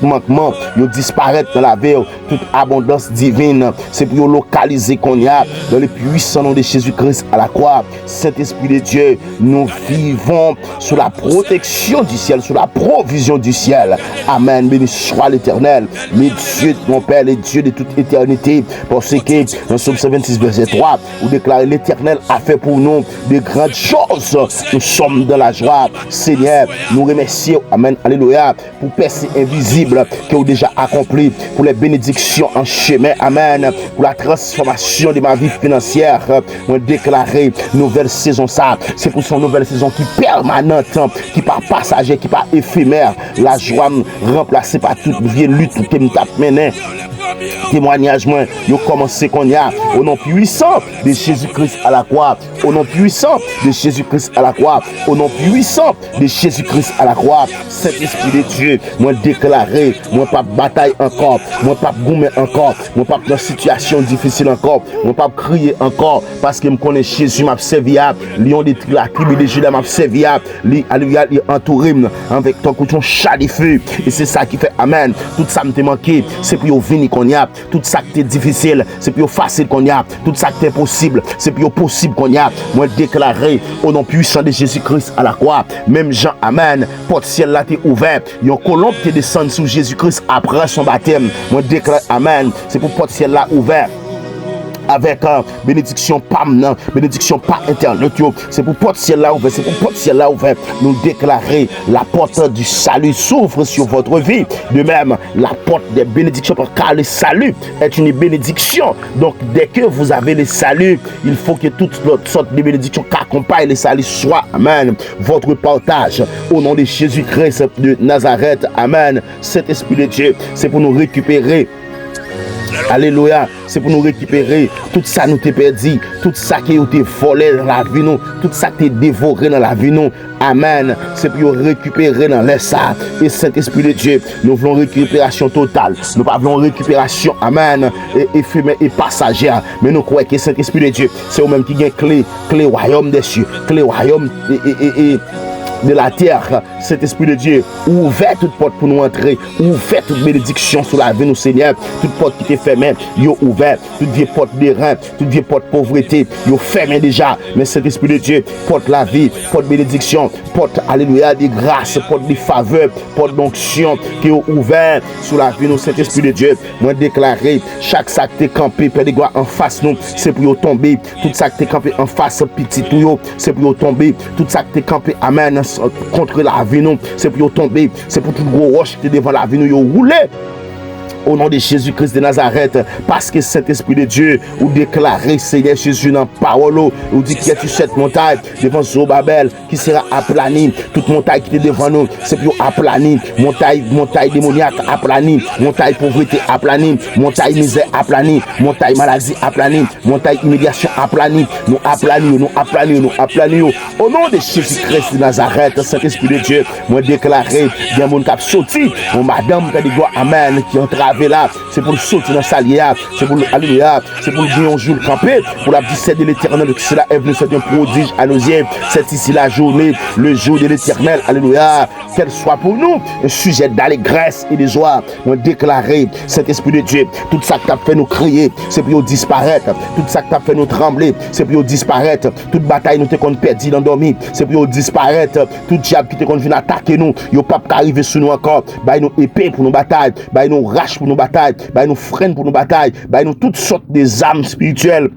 manquement, il disparaît dans la vie, toute abondance divine, c'est pour localiser qu'on y a dans le puissant nom de Jésus-Christ à la croix. Saint-Esprit de Dieu, nous vivons sous la protection du ciel, sous la provision du ciel. Amen, béni soit l'Éternel, mais Dieu, mon Père, le Dieu de toute éternité, parce que dans Psaume 126, verset 3, vous déclarez l'Éternel a fait pour nous de grandes choses, nous sommes dans la joie. Seigneur, nous remercions, amen, alléluia, pour percer invisible que vous déjà accompli, pour les bénédictions en chemin, amen, pour la transformation de ma vie financière. Moi déclarer nouvelle saison, ça, c'est pour son nouvelle saison qui est permanente, qui pas passager, qui pas éphémère. La joie remplacée par toute vieille lutte que nous tape mené. Témoignage, moi, yo commencé qu'on y a au nom puissant de Jésus-Christ à la croix, au nom puissant de Jésus-Christ à la croix, au nom puissant de Jésus-Christ à la croix. Cet esprit de Dieu, moi déclaré, moi pas bataille encore, moi pas goumer encore, moi pas dans situation difficile encore, moi pas crier encore, parce que me connais Jésus m'a servi à lion de la tribu de Juda m'a servi à lui entouré avec ton couteau chat de feu, et c'est ça qui fait amen. Tout ça me manqué, c'est pour venir qu'on y a, tout ça qui est difficile, c'est plus facile qu'on y a, tout ça qui est possible, c'est plus possible qu'on y a. Moi déclaré au nom puissant de Jésus-Christ à la croix, même Jean, amen, porte ciel là t'est ouvert, yon colombe qui descend sous Jésus-Christ après son baptême. Moi déclare amen, c'est pour porte ciel là ouvert avec bénédiction PAM, bénédiction pas internet, c'est pour porte ciel là ouvert, c'est pour porte ciel là ouvert. Nous déclarer la porte du salut s'ouvre sur votre vie. De même, la porte des bénédictions, car le salut est une bénédiction. Donc, dès que vous avez le salut, il faut que toutes sortes de bénédictions qui accompagnent le salut soient, amen, votre partage. Au nom de Jésus-Christ de Nazareth, amen. Cet esprit de Dieu, c'est pour nous récupérer. Alléluia, c'est pour nous récupérer tout ça nous t'est perdu, tout ça qui a été volé dans la vie nous, tout ça qui a été dévoré dans la vie nous. Amen, c'est pour nous récupérer dans les ça. Et Saint-Esprit de Dieu, nous voulons récupération totale. Nous pas voulons récupération, amen, éphémère et passagère. Mais nous croyons que Saint-Esprit de Dieu, c'est au même qui gagne clé royaume des cieux, clé royaume et de la terre. Cet esprit de Dieu ouvert toute porte pour nous entrer, ouvert toute bénédiction sur la vie nous Seigneur, toute porte qui était fermée, yo ouvert, toute vieille porte des reins, toute vieille porte pauvreté, yo fermé déjà, mais cet esprit de Dieu porte la vie, porte bénédiction, porte alléluia des grâces, porte des faveurs, porte d'onction qui est ouvert sur la vie nous. Cet esprit de Dieu, moi déclaré chaque sac qui est campé, père de gloire en face nous, c'est pour yo tomber, tout ça qui est campé en face petit tout yo, c'est pour yo tomber, tout ça qui est campé amen contre la vie nous, c'est pour tomber, c'est pour tout gros roche qui est devant la vie nous, yo rouler au nom de Jésus-Christ de Nazareth, parce que Saint-Esprit de Dieu, ou déclaré Seigneur Jésus dans parole, ou dit qu'il y a cette montagne devant Zobabel qui sera aplanie, toute montagne qui est devant nous, c'est pour aplanie, montagne démoniaque aplanie, montagne pauvreté aplanie, montagne misère aplanie, montagne maladie aplanie, montagne immédiation aplanie, nous aplanie, au nom de Jésus-Christ de Nazareth. Saint-Esprit de Dieu, moi déclaré, il y a mon cap sorti, mon madame qui a dit amen, qui entrave là, c'est pour le sauter dans sa lière, c'est pour le alléluia, c'est pour le bien jour camper, pour la 17 de l'éternel, que cela est venu, c'est un prodige à nos yeux, c'est ici la journée, le jour de l'éternel, alléluia, qu'elle soit pour nous un sujet d'allégresse et de joie. On déclarer cet esprit de Dieu, tout ça qui a fait nous crier, c'est pour disparaître, tout ça qui a fait nous trembler, c'est pour disparaître, toute bataille nous t'es qu'on perdu dans dormi, c'est pour disparaître, tout diable qui t'es qu'on vient attaquer nous, yo pas arriver sur nous encore, bah nous épée pour nos batailles, bah nous rache pour nos batailles, bah nous freine pour nos batailles, bah nous toutes sortes des âmes spirituelles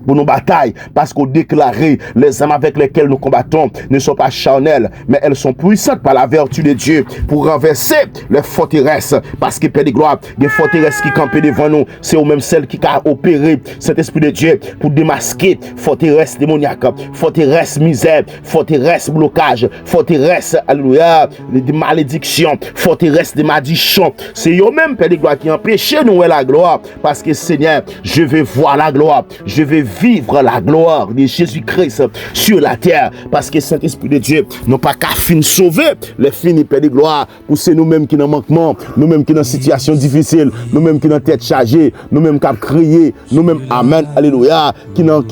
pour nos batailles, parce qu'on déclarait les armes avec lesquelles nous combattons ne sont pas charnelles, mais elles sont puissantes par la vertu de Dieu pour renverser les forteresses. Parce que Père de gloire, des forteresses qui campaient devant nous, c'est au même celle qui a opéré cet esprit de Dieu pour démasquer forteresses démoniaques, forteresses misère, forteresses blocage, forteresses, alléluia, des malédictions, forteresses des malédictions. C'est eux-mêmes, Père de gloire, qui empêchent nous la gloire. Parce que Seigneur, je vais voir la gloire, je vais vivre la gloire de Jésus-Christ sur la terre. Parce que Saint-Esprit de Dieu n'a pas qu'à fin sauver les finis, Père de gloire, pour c'est nous-mêmes qui n'en manquement, nous-mêmes qui dans situation difficile, nous-mêmes qui dans tête chargée, nous-mêmes qui crié, nous-mêmes, amen, alléluia, qui n'en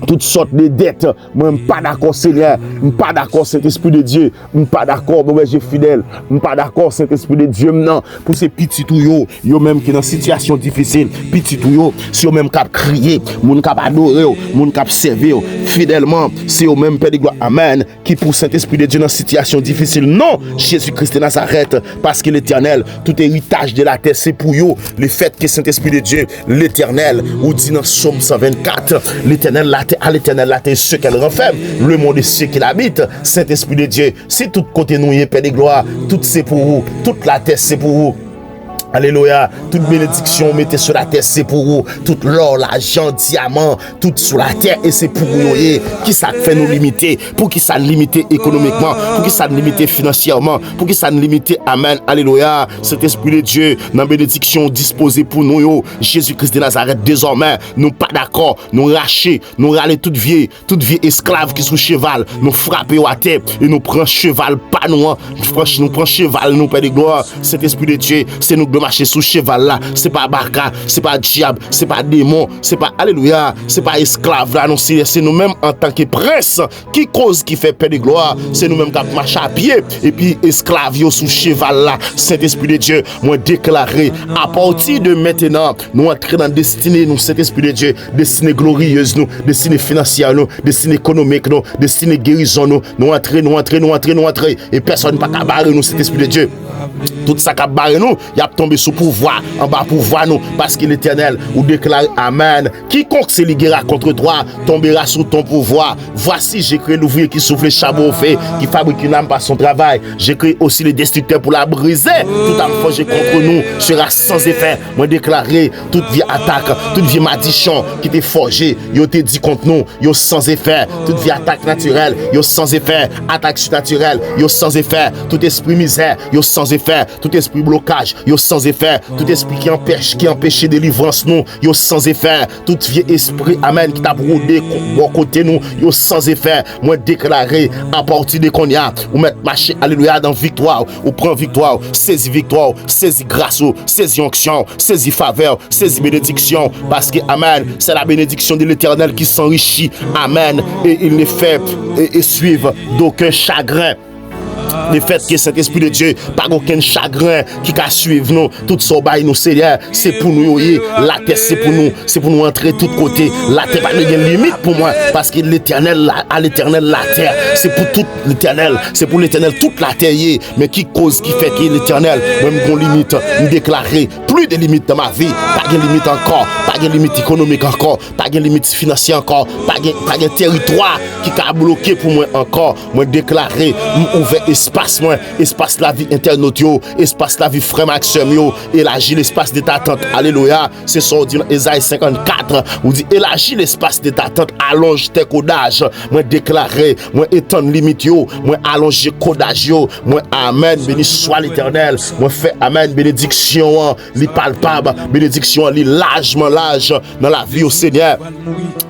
toutes sortes de dettes. Moi, je ne suis pas d'accord, Seigneur. Je ne suis pas d'accord, Saint-Esprit de Dieu. Je ne suis pas d'accord, mon Dieu fidèle. Je ne suis pas d'accord, Saint-Esprit de Dieu. Non, pour ces petits tuyaux, yo même qui dans situation difficile, petits tuyaux, c'est eux même qui crié, moun qui adoré, moun qui servi fidèlement, c'est eux même, Père de gloire, amen, qui pour Saint-Esprit de Dieu dans situation difficile. Non, Jésus-Christ de Nazareth, parce que l'Éternel, tout héritage de la terre, c'est pour eux. Le fait que Saint-Esprit de Dieu, l'Éternel, ou dit dans Somme 124, l'Éternel, la terre, à l'Éternel, la terre, ce qu'elle renferme, le monde et ceux qui l'habitent, Saint-Esprit de Dieu, c'est tout côté nous, Père de gloire, tout c'est pour vous, toute la terre c'est pour vous. Alléluia. Toute bénédiction mettez sur la terre, c'est pour vous. Tout l'or, l'argent, diamant, tout sur la terre, et c'est pour vous. Qui ça fait nous limiter? Pour qui ça nous limiter économiquement? Pour qui ça nous limiter financièrement? Pour qui ça nous limiter? Amen. Alléluia. Cet esprit de Dieu, dans la bénédiction disposée pour nous, Jésus-Christ de Nazareth, désormais, nous pas d'accord, nous racher, nous râler toute vieille esclave qui sous cheval, nous frapper à terre, et nous prend cheval, pas nous, nous prend cheval, nous, Père de gloire. Cet esprit de Dieu, c'est nous marcher sous cheval là, c'est pas barca, c'est pas diable, c'est pas démon, c'est pas alléluia, c'est pas esclave là, non, c'est nous-mêmes en tant que prince qui cause, qui fait paix de gloire, c'est nous-mêmes qui marchent à pied, et puis esclave yo sous cheval là, Saint-Esprit de Dieu, moi déclaré, à partir de maintenant, nous entrer dans destinée, nous, Saint-Esprit de Dieu, destinée glorieuse, nous, destinée financière, nous, destinée économique, nous, destinée guérison, nous entrer, et personne pas qu'à barrer nous, Saint-Esprit de Dieu. Tout ça qui a barré nous, il a tombé sous pouvoir, en bas pouvoir nous, parce que l'Éternel ou déclare amen. Quiconque se liguera contre toi tombera sous ton pouvoir. Voici, j'ai créé l'ouvrier qui souffle le charbon au feu, qui fabrique une âme par son travail. J'ai créé aussi les destructeurs pour la briser. Tout âme forgée contre nous sera sans effet. Moi déclaré, toute vieille attaque, toute vieille malédiction qui t'est forgée, yo t'est dit contre nous, yo sans effet. Toute vieille attaque naturelle, yo sans effet. Attaque surnaturelle, yo sans effet. Tout esprit misère, yo sans effet. Tout esprit blocage, yo sans effet. Tout esprit qui empêche délivrance nous, yo sans effet. Tout vieux esprit, amen, qui t'a brodé bon côté nous, yo sans effet. Moi déclaré, à partir de qu'on y a, ou mettre marcher, alléluia, dans victoire, ou prend victoire, saisis grâce, saisis onction, saisis faveur, saisis bénédiction, parce que, amen, c'est la bénédiction de l'Éternel qui s'enrichit, amen, et il ne fait et suivre d'aucun chagrin. Le fait que cet esprit de Dieu, pas aucun chagrin qui va suivre nous, tout ça bail nous, Seigneur, c'est pour nous, la terre c'est pour nous entrer de tous côtés. La terre pas de limite pour moi, parce que l'Éternel, à l'Éternel, la terre, c'est pour tout l'Éternel, c'est pour l'Éternel toute la terre, mais qui cause, qui fait que l'Éternel, même qu'on limite, nous déclarer plus de limites dans ma vie, pas de limite encore, pas de limite économique encore, pas de limite financière encore, pas de territoire qui a bloqué pour moi encore, moi déclarer, ouvert espace moi, espace la vie internaute yo, espace la vie frère Maxime yo, élargir l'espace de ta tente, alléluia, c'est ça dit dans Ésaïe 54, on dit élargir l'espace de ta tente, allonge tes codages, moi déclarer, moi étendre limite yo, moi allonger codage yo, moi amen, béni soit l'Éternel, moi fait amen, bénédiction li palpable, bénédiction li largement large dans la vie au Seigneur.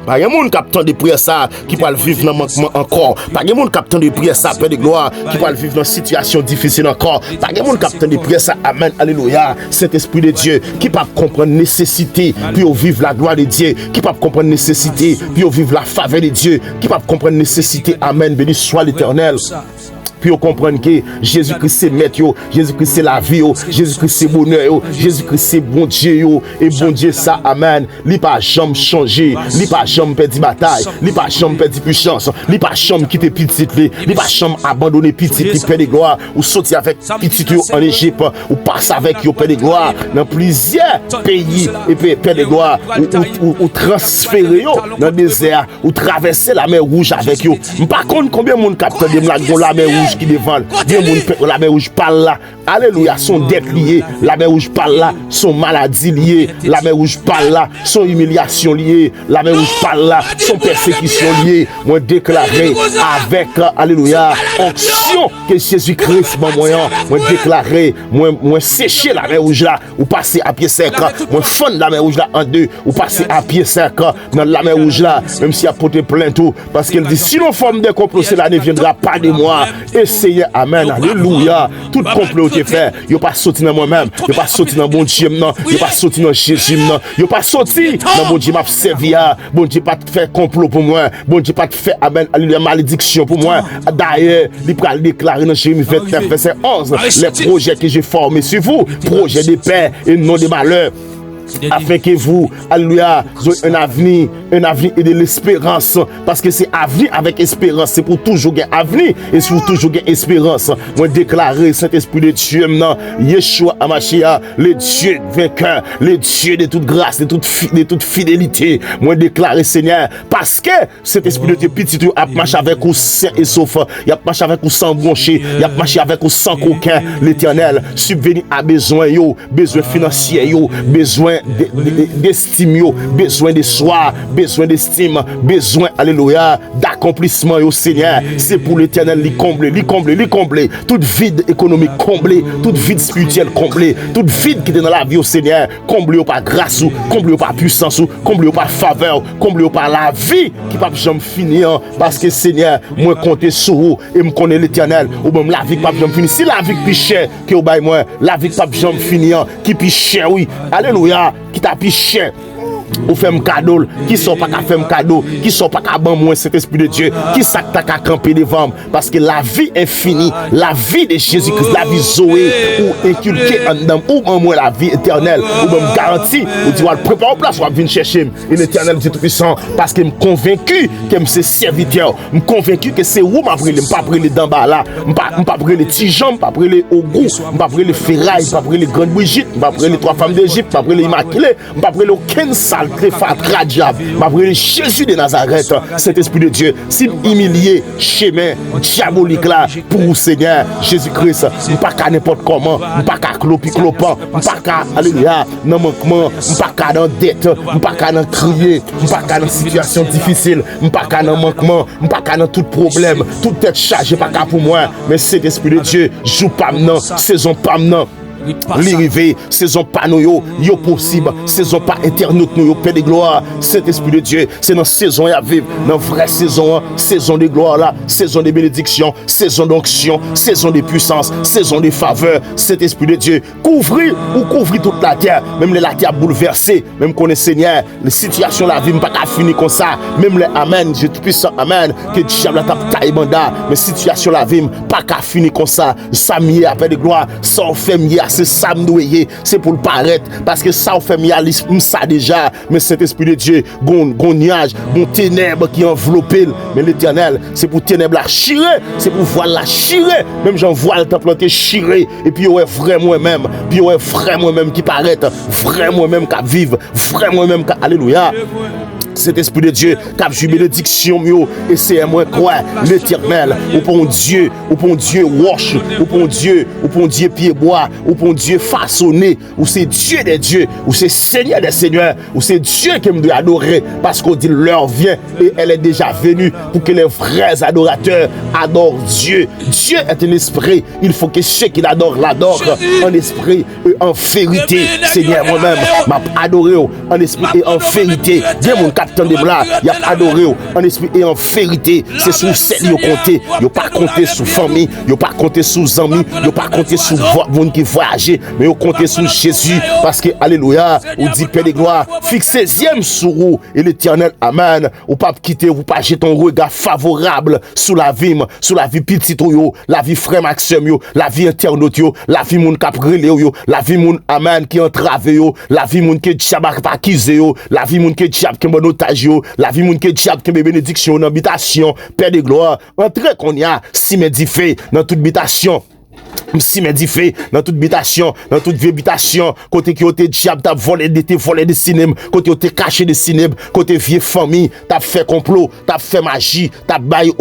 Pas de monde qui de prière ça qui va vivre dans manquement encore, pas de monde qui de prière ça, Père de gloire, qui va vivre dans situation difficile encore, pas de monde qui de prière ça, amen, alléluia, cet esprit de Dieu qui peut comprendre nécessité puis vivre la gloire de Dieu, qui peut comprendre nécessité puis vivre la faveur de Dieu, qui peut comprendre nécessité, amen, béni soit l'Éternel. puis on comprend que Jésus-Christ c'est maître, Jésus-Christ c'est la vie, Jésus-Christ c'est bonheur, Jésus-Christ c'est bon Dieu, et bon Dieu ça, amen. Li pas jamais changer, li pas jamais perdre bataille, li pas jamais perdre puissance, li pas jamais quitter petit, li pas jamais abandonner petit, li perd de gloire, ou sortir avec petit en Égypte, ou passe avec yo perd de gloire dans plusieurs pays, et perd de gloire, ou transférer yo dans le désert, ou traverser la mer rouge avec yo. Par contre, combien de monde capte de la mer rouge qui devant, la mer rouge parle là, alléluia, son dette liée, la mer rouge parle là, son maladie liée, la mer rouge parle là, son humiliation liée, la mer rouge parle là, son persécution liée. Moi déclaré avec, alléluia, onction que Jésus-Christ m'a moyen, moi déclaré, moi sécher la mer rouge là, ou passer à pied sec, moi fondre la mer rouge là en deux, ou passer à pied sec dans la mer rouge là, même si a porté plein tout, parce qu'elle dit, si nos formes de complot, cela ne viendra pas de moi. Essayez, amen, alléluia. Tout complot qui est fait, il pas sorti dans moi-même, il pas sorti dans bon Dieu, non, il pas sorti dans Jésus, non, il pas sorti dans bon Dieu m'a servi, bon Dieu pas fait complot pour moi, bon Dieu pas fait, amen, alléluia, malédiction pour moi. D'ailleurs, il va déclarer dans Jérémie 29, verset 11, les projets que j'ai formés sur vous, projets de paix et non de malheur, afin que vous, alléluia, un avenir et de l'espérance, parce que c'est avenir avec espérance, c'est pour toujours gagner avenir et pour toujours gagner espérance. Moi déclarer Saint-Esprit de Dieu maintenant, Yeshua Amashia, le Dieu vainqueur, le Dieu de toute grâce, de toute fidélité. Moi déclarer Seigneur, parce que cet esprit de Dieu petit a marché avec vous sain et sauf, il a marché avec vous sans broncher, il a marché avec vous sans coquin. L'Éternel subvenir à besoin besoin financier besoin d'estime, besoin de soi, besoin d'estime, besoin, alléluia, d'accomplissement au Seigneur. C'est pour l'Éternel lui combler, tout vide économique comblé, tout vide spirituel comblé, tout vide qui est dans la vie au Seigneur, comblé par grâce, comblé par puissance, comblé par faveur, comblé par la vie qui ne peut jamais finir, parce que Seigneur, moi compter sur vous et me connaît l'Éternel, ou même la vie qui ne peut jamais finir. Si la vie qui est chère que au bail moi, la vie qui ne peut jamais finir, qui est chère, oui, alléluia, qui t'a plus cher. Ou fait un cadeau, qui sont pas qu'à faire un cadeau, qui sont pas qu'à ban moins cet esprit de Dieu, qui s'est qu'à camper devant, parce que la vie infinie, la vie de Jésus-Christ, la vie Zoé, ou inculquée en dedans, ou en moins la vie éternelle, ou même garantie, ou tu vas le préparer en place, ou va venir chercher, et l'éternel Dieu tout-puissant, parce que je suis convaincu que je suis serviteur, je suis convaincu que c'est où m'a pris les, pas pris les d'en bas là, je pas pris les petits jambes, pas pris les au goût, je pas pris les ferrailles, pas pris les grandes Brigitte, pas pris les trois femmes d'Égypte, pas pris les immaculées, pas pris les aucun sale très diable, m'a pris Jésus de Nazareth, cet esprit de Dieu, s'il humilié chemin diabolique là pour vous Seigneur Jésus-Christ, pas qu'à n'importe comment, pas qu'à clopant, pas qu'à alléluia, non manquement, pas qu'à dans dette, pas qu'à dans crier, pas qu'à dans situation difficile, pas qu'à dans manquement, pas qu'à dans tout problème, toute tête chargée, pas qu'à pour moi, mais cet esprit de Dieu joue pas maintenant, saison pas maintenant. L'arrivée, saison pas nous yo possible, saison pas internaute nous yo paix de gloire. Cet esprit de Dieu, c'est dans saison à vivre, dans vraie saison, saison de gloire là, saison de bénédiction, saison d'onction, saison de puissance, saison de faveur. Cet esprit de Dieu couvrir toute la terre, même la terre bouleversée, même qu'on est Seigneur, les situations la vie pas qu'à finir comme ça, même les amen, je tout puissant amen, que diable tape taille banda, mais situation la vie pas qu'à finir comme ça, ça mieux à paix de gloire, ça fait mieux. C'est ça m'douye, c'est pour le paraître, parce que ça fait mieux ça déjà, mais cet esprit de Dieu, gon nuage, gon ténèbres qui enveloppe, mais l'Éternel, c'est pour ténèbres la chirer, c'est pour voir la chirer, même j'en vois le temple planté chirer, et puis ouais vrai moi-même, puis ouais vrai moi-même qui paraît, vrai moi-même qui vive, vrai moi-même qui alléluia. Cet esprit de Dieu, cap ju bénédiction mieux, et c'est moi croire l'Éternel, ou pour Dieu wash, ou pour Dieu pied bois, ou pour Dieu façonné, ou c'est Dieu des dieux, ou c'est Seigneur des seigneurs, ou c'est Dieu qui me doit adorer, parce qu'on dit l'heure vient et elle est déjà venue pour que les vrais adorateurs adorent Dieu. Dieu est un esprit, il faut que ceux qui l'adorent en esprit et en vérité. Seigneur moi-même m'a adoré en esprit et en vérité. Dieu mon cap tendé là, y a adoré en esprit et en vérité. C'est sous celle yo compté, yo pas compté sous famille, yo pas compté sous amis, yo pas compté sous monde qui voyage, mais yo compté sous Jésus parce que alléluia, ou dit Père de gloire, fixez-y sur vous et l'Éternel amen. Ou pas quitter, ou pas jeter ton regard favorable sous la vie petite yo, la vie frère Maxime yo, la vie internaute yo, la vie moun k'ap relé yo, la vie moun amen qui entrave yo, la vie moun qui diable pas accusé yo, la vie moun qui diable qui bon otage yo, la vie moun qui diable qui bénédiction dans habitation, Père de gloire, entrez qu'on y a si médifé dans toute habitation. Si me dit fait dans toute habitation, dans toute vieille habitation, côté qui était diable, t'as volé des cinémas, côté t'es caché des cinémas, côté vieille famille, t'as fait complot, t'as fait magie, t'as bail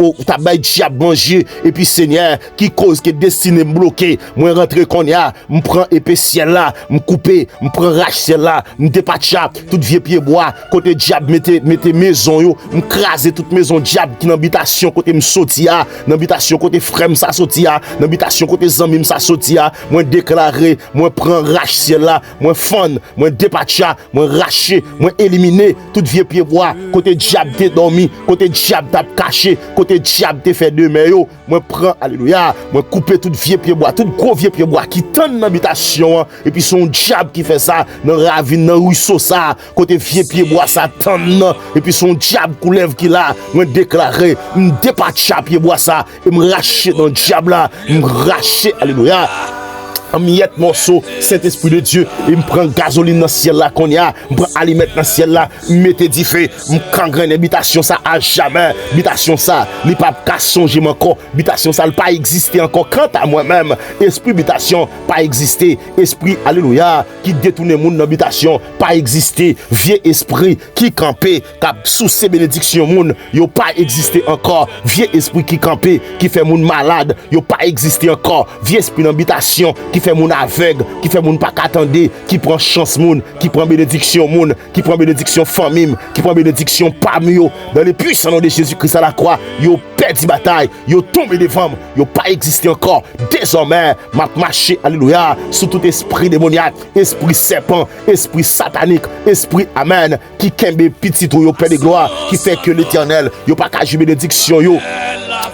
diable manger, et puis Seigneur, qui cause que destiné bloqué, moi rentrer qu'on y a, me prend épée ciel là, me couper, me prend rage ciel là, me dépatche toute vieille pied bois, côté diable mettez maison yo, me craser toute maison diable qui dans habitation côté me sorti à, dans habitation côté frère ça sorti à, dans habitation côté zami ça sorti à, moi déclarer, moi prend rage ciel là, moi fond, moi dépatche, moi racher, moi éliminer toute vieux pied bois, côté diable t'es dormi, côté diable t'as caché, côté diable t'es fait demain yo, moi prend alléluia, moi couper toute vieux pied bois, tout gros vieux pied bois qui tend dans l'habitation et puis son diable qui fait ça dans ravine dans ruisseau ça, côté vieux pied bois ça tend et puis son diable coulève qui là, moi déclarer, me dépatche pied bois ça et me racher dans diable là, me racher alléluia. En miette morceau, Saint-Esprit de Dieu, il me prend gasoline dans le ciel là qu'on y a, me prend aliment dans le ciel là, mettez du feu, me cangraine habitation ça à jamais, habitation ça, il pas qu'à songer encore, habitation ça pas exister encore quant à moi-même, esprit habitation pas exister, esprit alléluia qui détourne monde dans habitation pas exister, vieux esprit qui campé, cap sous ses bénédictions monde, yo pas exister encore, vieux esprit qui campé, qui fait monde malade, yo pas exister encore, vieux esprit d'habitation qui fait mon aveugle, qui fait mon pas qu'attendre, qui prend chance moun, qui prend bénédiction moun, qui prend bénédiction famille, qui prend bénédiction parmi yo, dans les puissants nom de Jésus-Christ à la croix, yo perdu bataille, yo tombé devant, yo pas existé encore. Désormais, m'a marché alléluia sous tout esprit démoniaque, esprit serpent, esprit satanique, esprit amen, qui kembe petit ou yo Père de gloire, qui fait que l'Éternel, yo pas qu'à bénédiction yo.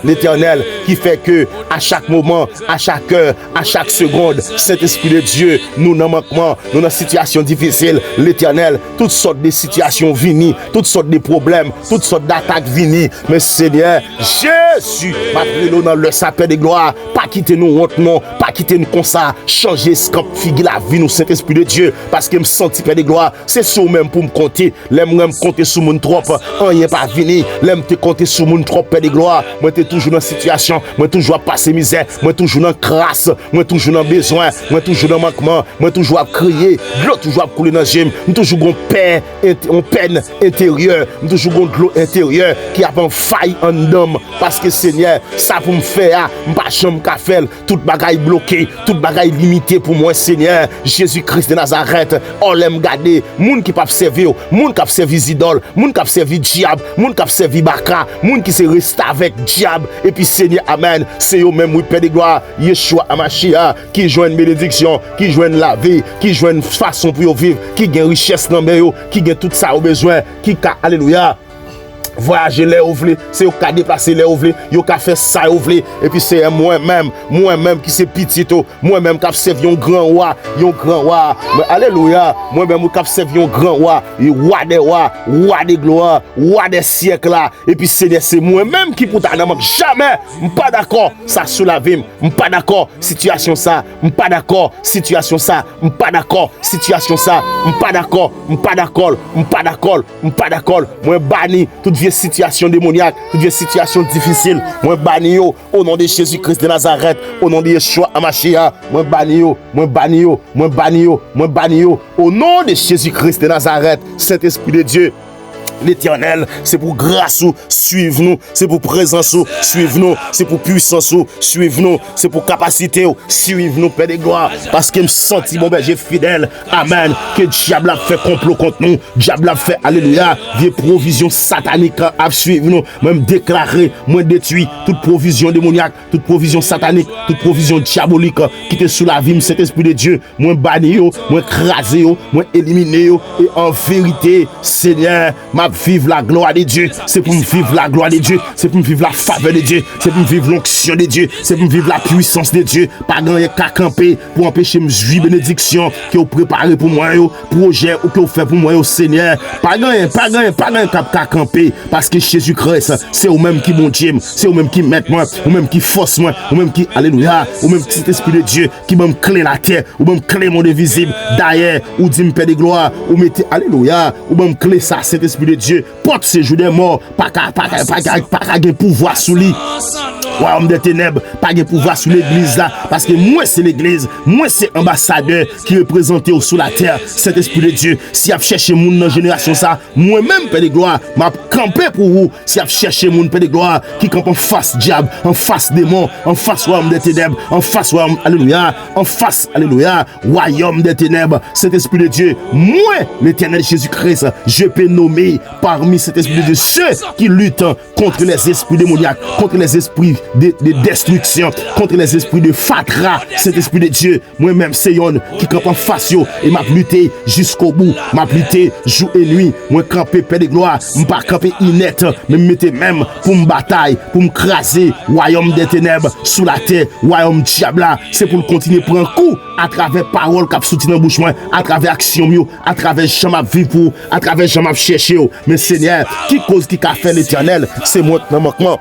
L'Éternel qui fait que à chaque moment, à chaque heure, à chaque seconde, Saint-Esprit de Dieu, nous n'en manquons, nous dans situation difficile, l'Éternel, toutes sortes de situations vini, toutes sortes de problèmes, toutes sortes d'attaques vini, mais Seigneur, Jésus, maintenant dans le sapin de gloire, pas quitter nous honte non, pas quitter nous comme ça, changer scamp figue la vie nous Saint-Esprit de Dieu, parce que me senti Père de gloire, c'est sur même pour me compter, l'aime me compter sur mon trop, rien pas vini, l'aime te compter sur mon trop Père de gloire, moi t'es toujours dans situation, moi toujours à passer misère, moi toujours dans crasse, moi toujours dans besoin, moi toujours dans manquement, moi toujours à crier, l'eau toujours à couler dans gemme, moi toujours en peine intérieure, moi toujours de l'eau intérieure qui a en faille en homme, parce que Seigneur, ça pour me faire, pas chambre qu'à faire, toute bagaille bloquée, toute bagaille limitée pour moi Seigneur, Jésus-Christ de Nazareth, on l'aime garder, moun qui pas servir, moun qui a servi idole, moun qui a servi diable, moun qui a servi baka, moun qui se reste avec diable, et puis Seigneur, amen, c'est eux même, oui, Père de gloire, Yeshua Amashia, qui joue une bénédiction, qui joue la vie, qui joue une façon pour vivre, qui gagne richesse dans le qui gagne tout ça au besoin, qui a, alléluia, voyager les ouvlés, c'est au cas déplacer les ouvlés, yo ka fait ça ouvlés, et puis c'est moi-même qui c'est petit, moi-même qui servi un grand roi, mais alléluia, moi-même qui servi un grand roi, roi des gloires, roi des siècles là, et puis c'est moi-même qui pour ta jamais, pas d'accord, ça sous la vie, pas d'accord, situation ça, pas d'accord, situation ça, pas d'accord, situation ça, pas d'accord, moi banni toute situation démoniaque, toute vieille situation difficile, moi banni yo au nom de Jésus-Christ de Nazareth, au nom de Yeshua Amashia, moi banni yo au nom de Jésus-Christ de Nazareth, Saint-Esprit de Dieu. L'Éternel, c'est pour grâce ou suivre-nous, c'est pour présence ou suivre-nous, c'est pour puissance ou suivre-nous, c'est pour capacité ou suivre-nous, Père de gloire, parce que me senti mon berger fidèle, amen, que diable a fait complot contre nous, diable a fait, alléluia, des provisions sataniques à suivre nous, même déclarer, moi détruit toute provision démoniaque, toute provision satanique, toute provision diabolique qui était sous la vie, cet esprit de Dieu, moi banni yo, moi crasé yo, moi éliminé yo, et en vérité, Seigneur, m'a vivre la gloire de Dieu. C'est pour me vivre la gloire de Dieu. C'est pour me vivre la faveur de Dieu. C'est pour me vivre l'onction de Dieu. C'est pour me vivre la puissance de Dieu. Pas gagner qu'à camper pour empêcher me jouir bénédiction que vous préparez pour moi, projet ou que vous faites pour moi, Seigneur. Pas gagner qu'à camper parce que Jésus-Christ, c'est vous-même qui bon Dieu, c'est vous-même qui met moi, vous-même qui force moi, vous-même qui, alléluia, vous-même qui cet esprit de Dieu qui m'a clé la terre, ou même clé mon invisible. D'ailleurs, ou dit me paix de gloire, ou mettez, alléluia, ou même clé ça, cet esprit de Dieu, porte séjour des morts, pas qu'à pouvoir sous lui. Royaume des ténèbres, pas de pouvoir sur l'église là, parce que moi c'est l'église, moi c'est ambassadeur qui représente sous la terre, cet esprit de Dieu. Si a cherché moun dans génération ça, moi-même paix de gloire, m'a campé pour vous. Si a cherché moun paix de gloire qui campe en face diable, en face démon, en face royaume des ténèbres, en face royaume, alléluia, en face, alléluia, royaume des ténèbres, cet esprit de Dieu, moi, l'éternel Jésus-Christ, je peux nommer parmi cet esprit de Dieu ceux qui luttent contre les esprits démoniaques, contre les esprits de destruction, contre les esprits de fatra, cet esprit de Dieu, moi-même c'est yon qui campe en face yo, et m'a lutté jusqu'au bout, m'a lutté jour et nuit, moi camper paix de gloire, m'pas camper inerte, me mettez même pour me bataille, pour me craser, royaume des ténèbres, sous la terre, royaume diable, c'est pour continuer pour un coup, à travers parole qui soutient dans bouche moi, à travers action mieux, à travers j'en m'a vivre pour, à travers j'en m'a chercher, mais Seigneur, qui cause qui a fait l'éternel, c'est moi dans manquement.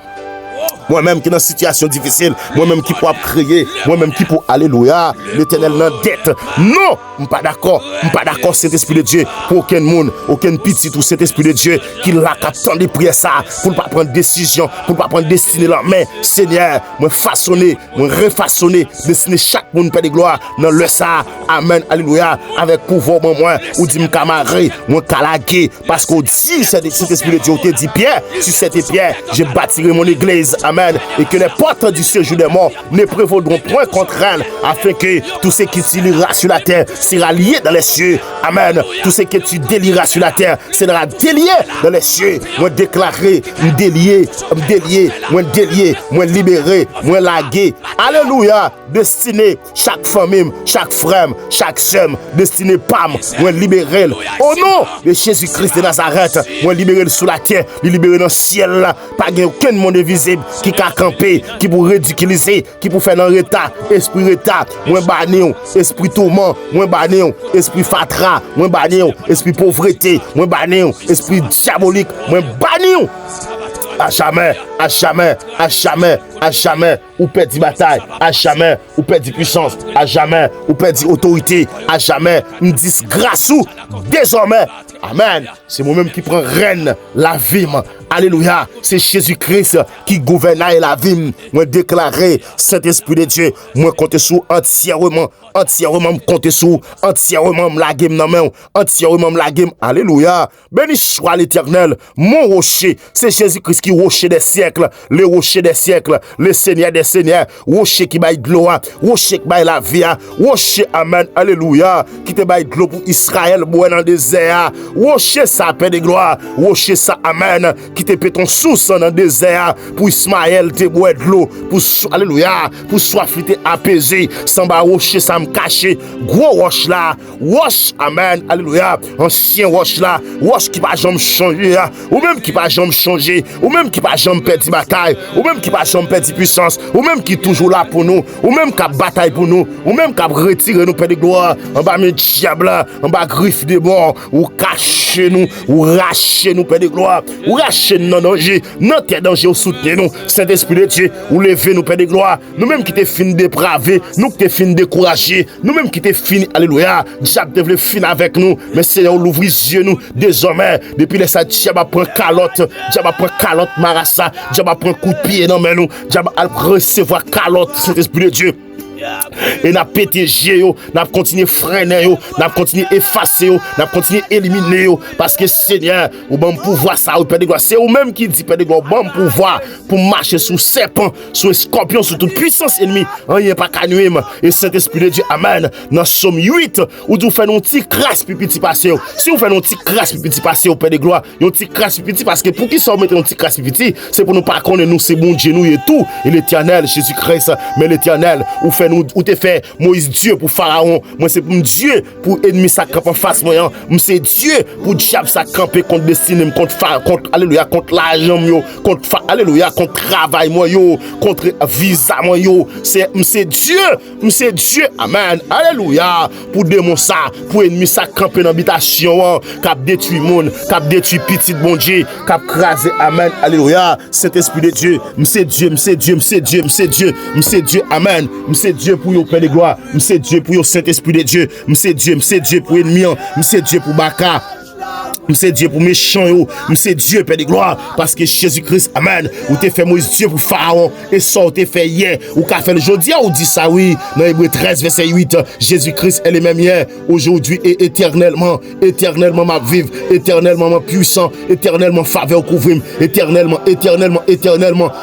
Moi-même qui est dans une situation difficile, moi-même qui peux créer, moi-même qui peux, alléluia, l'éternel dans dette. Non, je ne suis pas d'accord, cet esprit de Dieu, pour aucun monde, aucun petit ou cet esprit de Dieu qui l'a qu'attendre de prier ça, pour ne pas prendre décision, pour ne pas prendre destinée là. Mais, Seigneur, moi façonner, moi refaçonner, destiner chaque monde, Père de gloire, dans le ça, amen, alléluia, avec pouvoir, moi, ou dit, m'camaré, moi calagué, parce qu'on dit, cet esprit de Dieu, on te dit, Pierre, sur cette pierre, je bâtirai mon église, amen. Et que les portes du séjour des morts ne prévaudront point contre elle, afin que tout ce qui s'élira sur la terre sera lié dans les cieux. Amen. Tout ce que tu délieras sur la terre sera délié dans les cieux. Moi déclaré, moi délié, moi libéré, moi lagué. Alléluia. Destiné chaque famille, chaque frère, chaque sœur, destiné Pam, moi libéré. Au nom de Jésus-Christ de Nazareth, moi libéré sous la terre, libéré dans le ciel. Pas aucun monde visible qui a campé, qui pour ridiculiser, qui pour faire dans l'état, esprit moins banni, esprit tourment, moins banni, esprit fatra, moins banni, esprit pauvreté, moins banni, esprit diabolique, moins banni. À jamais, à jamais, à jamais, à jamais, ou perdre bataille, à jamais, ou perdre puissance, à jamais, ou perdre autorité, à jamais, une disgrâce ou désormais. Amen. C'est moi-même qui prends reine la vie. Alléluia. C'est Jésus-Christ qui gouverne la vie. Moi déclaré, Saint-Esprit de Dieu, moi compte sur entièrement compte sur entièrement la game dans main, entièrement la game. Alléluia. Béni soit l'Éternel, mon rocher. C'est Jésus-Christ qui rocher des siècles, le rocher des siècles, le Seigneur des seigneurs, rocher qui baille gloire, rocher qui baille la vie, rocher, amen, alléluia, qui te baille gloire pour Israël, boire dans le désert, rocher ça, paix de gloire, rocher ça, amen, qui te pète ton source dans le désert, pour Ismaël te boire de l'eau, pour, alléluia, pour soif te apaiser, sans bas rocher ça me cacher, gros roche là, roche, amen, alléluia, ancien roche là, roche qui va jamais changer, ou même qui va jamais changer, ou même qui va jamais perdre bataille, ou même qui va jamais perdre puissance, ou même qui est toujours là pour nous, ou même qui a bataille pour nous, ou même qui a retiré nous paix de gloire, en bas mes diables, en bas griffe de mort, ou cacher nous, ou racher nous paix de gloire, ou racher nous dans danger, notre danger, ou soutenir nous, Saint-Esprit de Dieu, ou lever nous paix de gloire, nous même qui t'es fini dépravé, nous qui t'es fini découragé, nous même qui t'es fini, alléluia, diable devait finir avec nous, mais Seigneur, l'ouvre les yeux nous, désormais, depuis les sacs, diable prend calotte, diable prend calotte marassa, diable prend coup de pied dans nous, diable recevoir calotte, Saint-Esprit de Dieu. Et n'a pété yo, n'a continué freiner yo, n'a continué effacer yo, n'a continué éliminer yo, parce que Seigneur, ou bon pouvoir ça, ou Père de gloire, c'est ou même qui dit Père de gloire, bon pouvoir pour marcher sous serpent, sous scorpion, sous toute puissance ennemie, rien pas qu'à nuire. Et Saint-Esprit de Dieu, amen. Dans Somme 8, où vous faites un petit crasse petit passé, si vous faites un petit crasse petit passé au Père de gloire, un petit crasse petit, parce que pour qui ça mettre un petit crasse petit, c'est pour nous pas connaître nous, c'est bon Dieu nous et tout, et l'Éternel Jésus-Christ, mais l'Éternel, ou fait fait nous, ou te fait Moïse Dieu pour Pharaon. Moi c'est pour Dieu pour ennemi ça camp en face moi. Moi c'est Dieu pour diable ça camper contre destinée, contre alléluia, contre l'argent yo, contre alléluia, contre travail moi yo, contre visa moi yo. C'est Dieu. Amen. Alléluia. Pour démon ça, pour ennemi ça camper dans habitation, cap détruit monde, cap détruit petit bon Dieu, cap craser. Amen. Alléluia. Saint-Esprit de Dieu, c'est Dieu. Amen. C'est Dieu pour yo Père de gloire. C'est Dieu pour yo Saint-Esprit de Dieu. C'est Dieu pour ennemi. C'est Dieu pour Baka. C'est Dieu pour méchant yo, c'est Dieu Père de gloire parce que Jésus-Christ amen, ou t'es fait Moïse Dieu pour Pharaon et ça ou t'es fait hier ou qu'a fait le jeudi ou dit ça oui dans Hébreux 13 verset 8 Jésus-Christ est le même hier, aujourd'hui et éternellement m'a vivre, éternellement m'a puissant, éternellement faveur couvrir, éternellement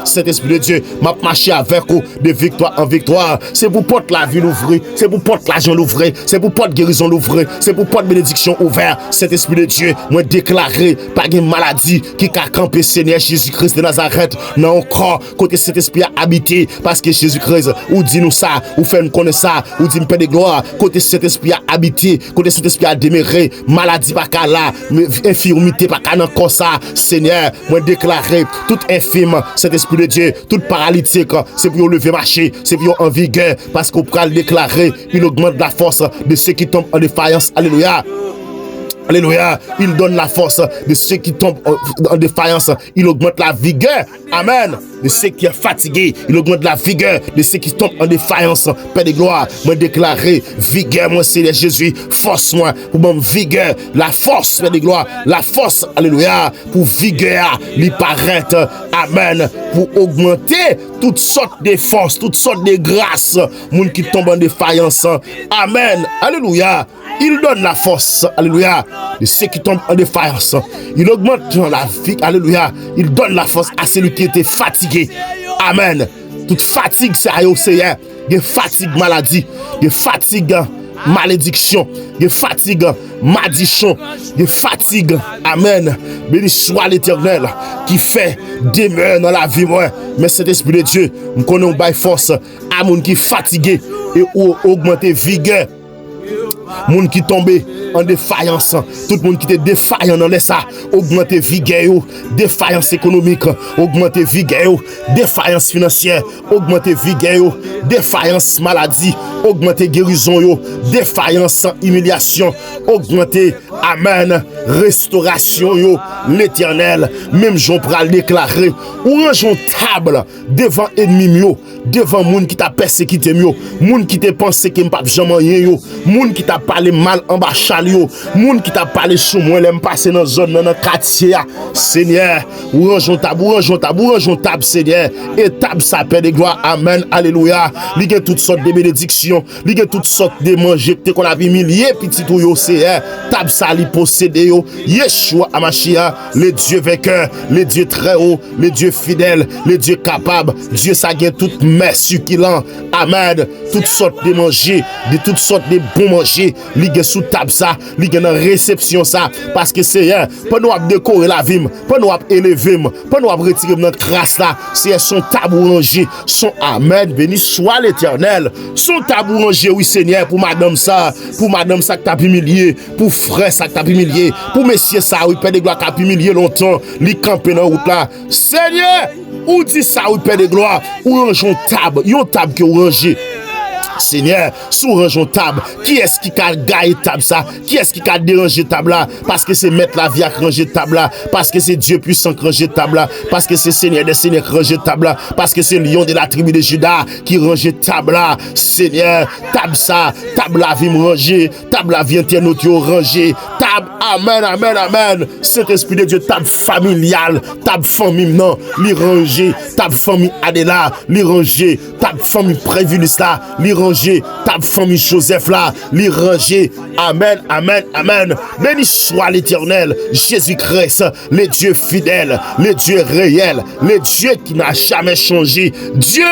Saint-Esprit de Dieu m'a marché avec vous de victoire en victoire. C'est pour porte la vie l'ouvrir, c'est pour porte l'argent l'ouvrir, c'est pour porte guérison l'ouvrir, c'est pour porte bénédiction ouvert. Saint-Esprit de Dieu moi déclaré pas de maladie qui a campé Seigneur Jésus-Christ de Nazareth dans un corps côté cet esprit a habité parce que Jésus-Christ ou dit nous ça ou fait nous connaître ça ou dit Père de gloire côté cet esprit a habité côté cet esprit a demeuré maladie pas là infirmité pas dans corps ça Seigneur moi déclaré tout infirme cet esprit de Dieu tout paralytique c'est pour lever marcher c'est pour en vigueur parce qu'on peut le déclarer il augmente la force de ceux qui tombent en défaillance. Alléluia. Alléluia, il donne la force de ceux qui tombent en défaillance, il augmente la vigueur, amen, de ceux qui sont fatigués, il augmente la vigueur de ceux qui tombent en défaillance, Père de gloire, moi déclarer vigueur, moi Seigneur Jésus, force moi, pour mon vigueur, la force, Père de gloire, la force, alléluia, pour vigueur, lui paraître, amen, pour augmenter toutes sortes de forces, toutes sortes de grâces, moun qui tombent en défaillance, amen, alléluia. Il donne la force, alléluia, de ceux qui tombent en défaillance. Il augmente la vie, alléluia. Il donne la force à celui qui était fatigué. Amen. Toute fatigue, c'est à Seigneur. Il y a fatigue, maladie. Il y a fatigue, malédiction. Il y a fatigue, malédiction. Il y a fatigue. Amen. Béni soit l'Éternel qui fait demeure dans la vie, moi. Mais cet esprit de Dieu, nous connaissons by force à moun qui fatigué et augmenter vigueur. Moun qui tombé en défaillance, tout le monde qui était défaillant dans les ça, augmenter vigueur, défaillance économique, augmenter vigueur, défaillance financière, augmenter vigueur, défaillance maladie, augmenter guérison, défaillance humiliation, augmenter amen, restauration l'Éternel, même j'en pral déclarer, ou rangeons table devant ennemi devant moun qui t'a persécuté moun qui t'a pensé qu'il m'pa jamais rien moun qui t'a parlé mal en bas chalio, moun qui t'a parlé sous moi l'aime passer dans zone dans quartier Seigneur, ou rangeons table Seigneur, et table ça Père de gloire, amen, alléluia. Li gen toutes sortes de bénédictions, li gen toutes sortes de manger qu'on a vu milliers petit ou yo Seigneur, table ça li posséder yo, Yeshua Amashia, le Dieu vainqueur, le Dieu très haut, le Dieu fidèle, le Dieu capable, Dieu ça gen toute merci qu'il en, amen, toutes sortes de manger, de toutes sortes de bons manger, li gen sous table ça, li gen dans réception ça, parce que Seigneur, pas nous décorer la vie, pas nous élever, pas nous retirer dans crasse là, c'est son tabou rangé, son amen, béni soit l'Éternel, son tabou rangé, oui Seigneur, pour madame ça que t'as humilié, pour frère ça que t'as humilié, pour messieurs ça, oui Père de gloire qui a humilié longtemps, li campé dans route là, Seigneur, ou dit ça, oui Père de gloire, ou rangeons table, yon table que ou rangé. Seigneur, sous rangeons table, qui est-ce qui a gagné table ça? Qui est-ce qui a dérangé table là? Parce que c'est mettre la vie à ranger table là, parce que c'est Dieu puissant qui range table là, parce que c'est Seigneur des Seigneurs qui range table là, parce que c'est lion de la tribu de Juda qui range table là. Seigneur, table ça, table la vie me ranger, table la vie internaute ranger, table, amen, amen, amen. Saint-Esprit de Dieu, table familiale, table famille non, li ranger, table famille Adela, li ranger, table famille Prévulis là, li ranger, table famille Joseph là, li ranger, amen, amen, amen. Béni soit l'Éternel, Jésus-Christ, le Dieu fidèle, le Dieu réel, le Dieu qui n'a jamais changé, Dieu,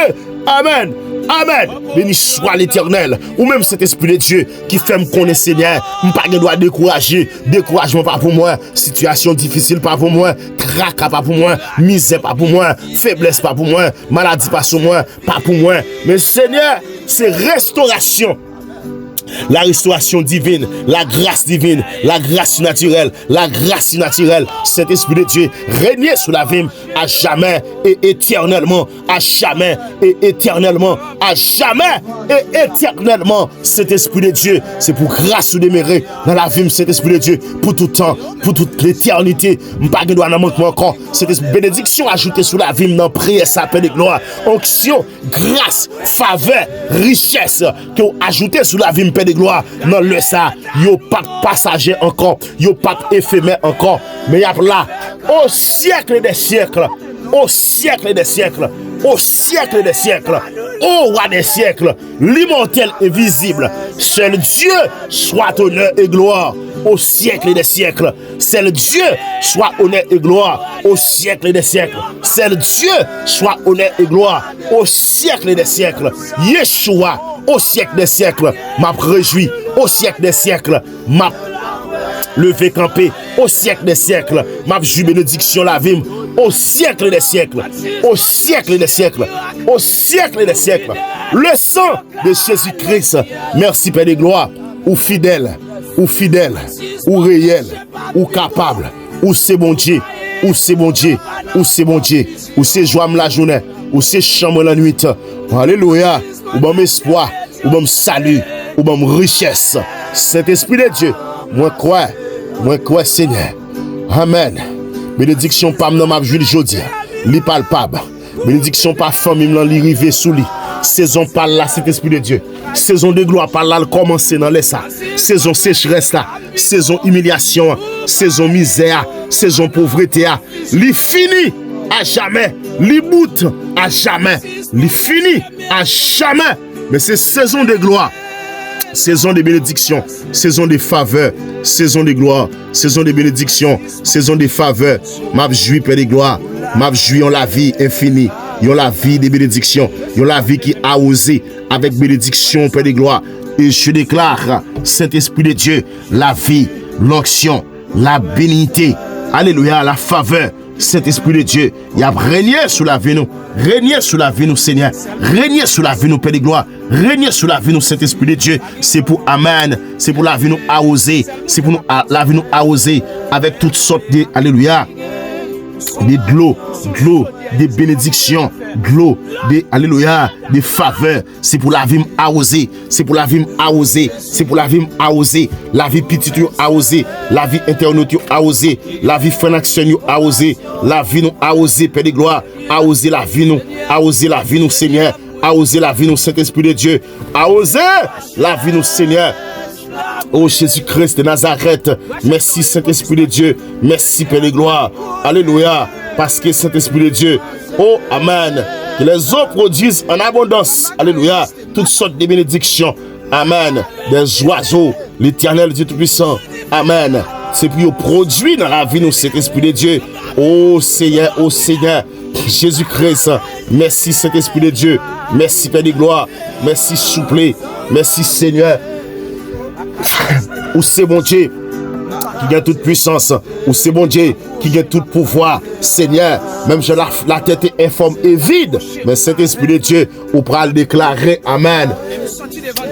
amen. Amen. Béni soit l'Éternel. Ou même cet esprit de Dieu qui fait me connaître Seigneur. Je ne dois pas décourager. Découragement pas pour moi. Situation difficile pas pour moi. Tracas pas pour moi. Misère pas pour moi. Faiblesse pas pour moi. Maladie pas sur moi. Pas pour moi. Mais Seigneur, c'est restauration. La restauration divine, la grâce divine, la grâce naturelle, la grâce naturelle. Cet esprit de Dieu régner sous la vie à jamais et éternellement, à jamais et éternellement, à jamais et éternellement. Cet esprit de Dieu, c'est pour grâce ou déméré dans la vie, cet esprit de Dieu, pour tout temps, pour toute l'éternité. Pas de doigt dans manquement encore. Cette bénédiction ajoutée sous la vie dans prière, ça peut de gloire, onction, grâce, faveur, richesse que vous ajoutez sous la vie de gloire dans le ça, yo pas passager encore, yo pas éphémère encore, mais y a là au siècle des siècles, au siècle des siècles, au siècle des siècles, au roi des siècles, l'immortel et visible, seul Dieu soit honneur et gloire au siècle des siècles, seul Dieu soit honneur et gloire au siècle des siècles, seul Dieu soit honneur et gloire au siècle des siècles. Yeshua au siècle des siècles, m'a réjoui. Au siècle des siècles, m'a levé campé. Au siècle des siècles, m'a joué bénédiction la vie. Au siècle des siècles, au siècle des siècles, au siècle des siècles. Le sang de Jésus-Christ, merci Père de gloire, ou fidèle, ou réel, ou capable, ou c'est bon Dieu, ou c'est bon Dieu, ou c'est bon Dieu, ou c'est joie la journée, ou c'est chambre la nuit. Alléluia. Ou bon espoir, ou bon salut, ou bon richesse. Cet esprit de Dieu, moi crois Seigneur. Amen. Bénédiction pas dans ma journée aujourd'hui. Li palpable. Bénédiction pas famille dans li rivé sous li. Saison par là cet esprit de Dieu. Saison de gloire par là commencer dans les ça. Saison sécheresse là, saison humiliation, saison misère, saison pauvreté, li fini à jamais, li bout à jamais, li fini à jamais. Mais c'est saison de gloire, saison de bénédiction, saison de faveur, saison de gloire, saison de bénédiction, saison de faveur. M'a joui Père de gloire, m'a joui en la vie infinie, en la vie de bénédiction, en la vie qui a osé avec bénédiction Père de gloire. Et je déclare, Saint-Esprit de Dieu, la vie, l'onction, la bénignité, alléluia, la faveur. Saint-Esprit de Dieu, il a régné sous la vie nous, régné sous la vie nous Seigneur, régné sous la vie nous Père de gloire, régné sous la vie nous Saint-Esprit de Dieu, c'est pour Amen, c'est pour la vie nous arroser, c'est pour nous, la vie nous arroser avec toutes sortes de, alléluia, de l'eau, des bénédictions, de l'eau, des alléluia, des faveurs. C'est pour la vie arrosée, c'est pour la vie arrosée, c'est pour la vie arrosée, la vie petite arrosée, la vie internaute arrosée, la vie financière arrosée, la vie nous arrosée, Père de gloire, arroser la vie nous, Seigneur, arroser la vie nous, Saint-Esprit de Dieu, arroser la vie nous, Seigneur. Oh Jésus-Christ de Nazareth, merci Saint-Esprit de Dieu, merci Père de gloire, alléluia, parce que Saint-Esprit de Dieu, oh Amen, que les eaux produisent en abondance, alléluia, toutes sortes de bénédictions, Amen, des oiseaux, l'Éternel Dieu Tout-Puissant, Amen, c'est pour produire dans la vie nous Saint-Esprit de Dieu, oh Seigneur, Jésus-Christ, merci Saint-Esprit de Dieu, merci Père de gloire, merci souple, merci Seigneur. Ou c'est bon Dieu qui a toute puissance, ou c'est bon Dieu qui a tout pouvoir, Seigneur, même si la tête est informe et vide, mais cet esprit de Dieu, ou pourra le déclarer, Amen.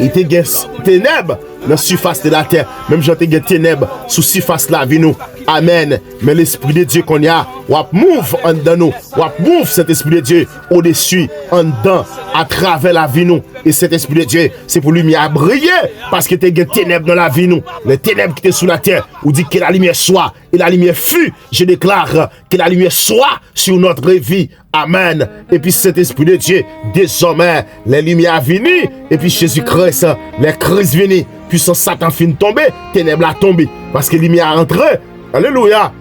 Il te gagne ténèbres dans la surface de la terre, même si il y a ténèbres sous surface de la vie nous, Amen. Mais l'esprit de Dieu qu'on y a, ou move en dedans nous, ou move cet esprit de Dieu au-dessus, en dedans, à travers la vie nous. Et cet esprit de Dieu, c'est pour lui à briller, parce que tu as des ténèbres dans la vie nous, les ténèbres qui sont sous la terre, ou dit que la lumière soit, et la lumière fut. Je déclare que la lumière soit sur notre vie, Amen. Et puis cet esprit de Dieu, désormais, les lumières viennent, et puis Jésus-Christ, les crises viennent, puissance Satan fin tomber, ténèbres a tombé, parce que la lumière a entré, alléluia.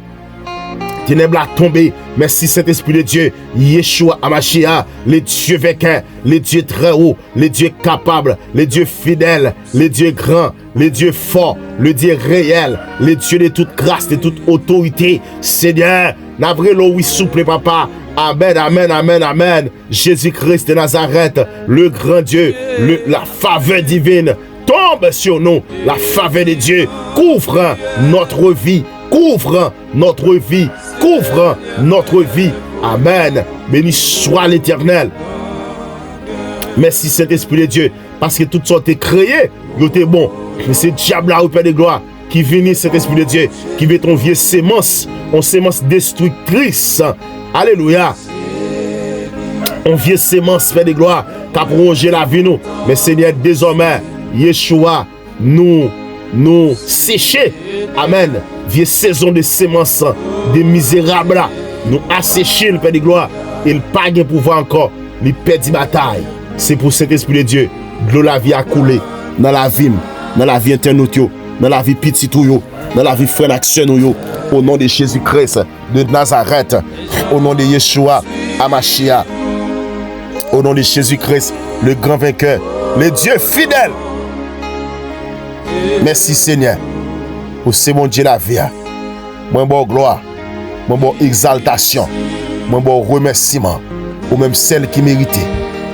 Ténèbres a tombé. Merci Saint-Esprit de Dieu. Yeshua Amashia, les dieux vainqueurs, les dieux très hauts, les dieux capables, les dieux fidèles, les dieux grands, les dieux forts, le Dieu réel, les dieux de toute grâce, de toute autorité. Seigneur, navrelo oui souple papa. Amen, amen, amen, amen. Jésus-Christ de Nazareth, le grand Dieu, la faveur divine tombe sur nous. La faveur de Dieu couvre notre vie. Couvre notre vie, couvre notre vie. Amen. Béni soit l'Éternel. Merci Saint-Esprit de Dieu. parce que tout ça t'est créé, yo t'es bon. Mais c'est diable là, au Père de gloire, qui vient cet esprit de Dieu, qui veut ton vieux sémence, une sémence destructrice. Alléluia. On vieille sémence, Père de gloire, qui a prolongé la vie nous. Mais Seigneur, désormais, Yeshua, nous sécher. Amen. Vieille saison de sémence, des misérables là, nous assécher le Père de gloire. Il pas de pouvoir encore, il perd bataille. C'est pour cet esprit de Dieu, de la vie a coulé dans la vie interne, dans la vie petite, dans la vie frère d'action, au nom de Jésus-Christ de Nazareth, au nom de Yeshua, Amashia, au nom de Jésus-Christ, le grand vainqueur, le Dieu fidèle. Merci Seigneur, pour ce mon Dieu la vie. Moi bon gloire, moi bon exaltation, moi bon remerciement, ou même celle qui méritait,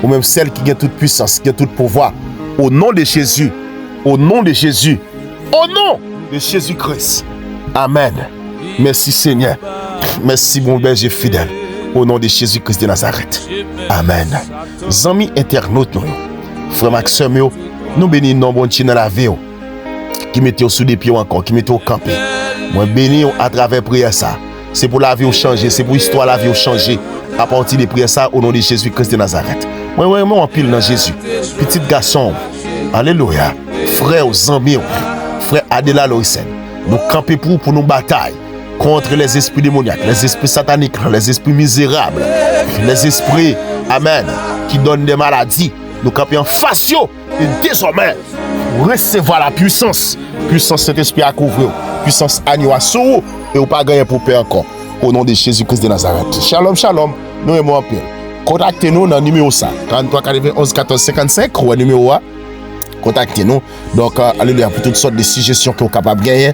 ou même celle qui a toute puissance, qui a tout pouvoir, au nom de Jésus, au nom de Jésus, au nom de Jésus-Christ. Amen. Merci Seigneur. Merci mon berger fidèle. Au nom de Jésus-Christ de Nazareth. Amen. Amis internautes, frère Maxime, nous bénissons bon Dieu dans la vie. Qui mettez sous des pieds encore, qui mettez au campé. Moi bénis à travers prière ça. C'est pour la vie changer, c'est pour l'histoire la vie changer. À partir de prière ça au nom de Jésus-Christ de Nazareth. Moi vraiment en pile dans Jésus. Petit garçon. Alléluia. Frère aux amis, frère Adela Loïsen. Nous camper pour nous bataille contre les esprits démoniaques, les esprits sataniques, les esprits misérables, les esprits, amen, qui donnent des maladies. Nous camper en face et désormais recevoir la puissance Saint-Esprit à couvrir, puissance agneau à sous et ou pas gagner pour paix encore. Au nom de Jésus-Christ de Nazareth. Shalom, shalom. Nous aimons en paix. Contactez-nous dans le numéro 5, 43 91 14 55, ou numéro 1. Contactez-nous. Donc, alléluia, pour toutes sortes de suggestions que vous êtes capables de gagner,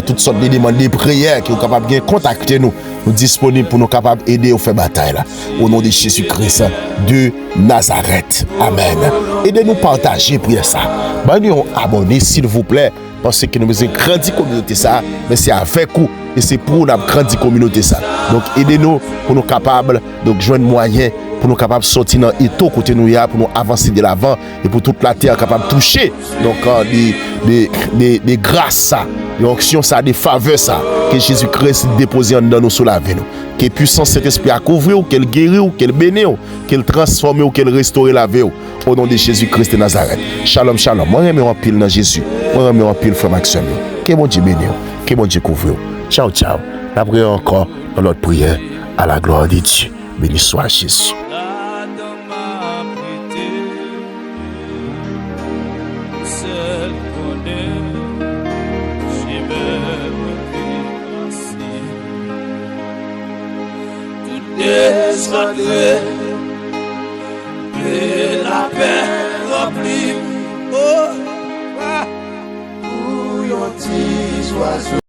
toutes sortes de demandes de prières que vous êtes capables de gagner, contactez-nous. Nous sommes disponibles pour nous capables d'aider au faire bataille. Là. Au nom de Jésus-Christ de Nazareth. Amen. Aidez-nous à partager prière ça. Nous abonnez, s'il vous plaît, parce que nous avons grandi communauté ça, mais c'est avec vous et c'est pour nous grandi communauté ça. Donc, aidez-nous pour nous capables de joindre moyens pour nous capables de sortir dans l'étau côté nous pour nous avancer de l'avant et pour toute la terre capable de toucher donc des grâces ça, des onctions ça, des faveurs ça que Jésus-Christ dépose dans nous sous la vie nous. Que puissance cet esprit a couvrir ou qu'elle guérit ou qu'elle bénit ou qu'elle transforme ou qu'elle restaure la vie au nom de Jésus-Christ de Nazareth. Shalom shalom. Moi j'aime en pile dans Jésus. Moi j'aime en pile frère Maxime. Que bon Dieu bénisse. Que bon Dieu couvre. Ciao ciao. La prière encore dans notre prière à la gloire de Dieu. Béni soit Jésus. Et la paix remplie, oh, où y ont-ils oiseaux?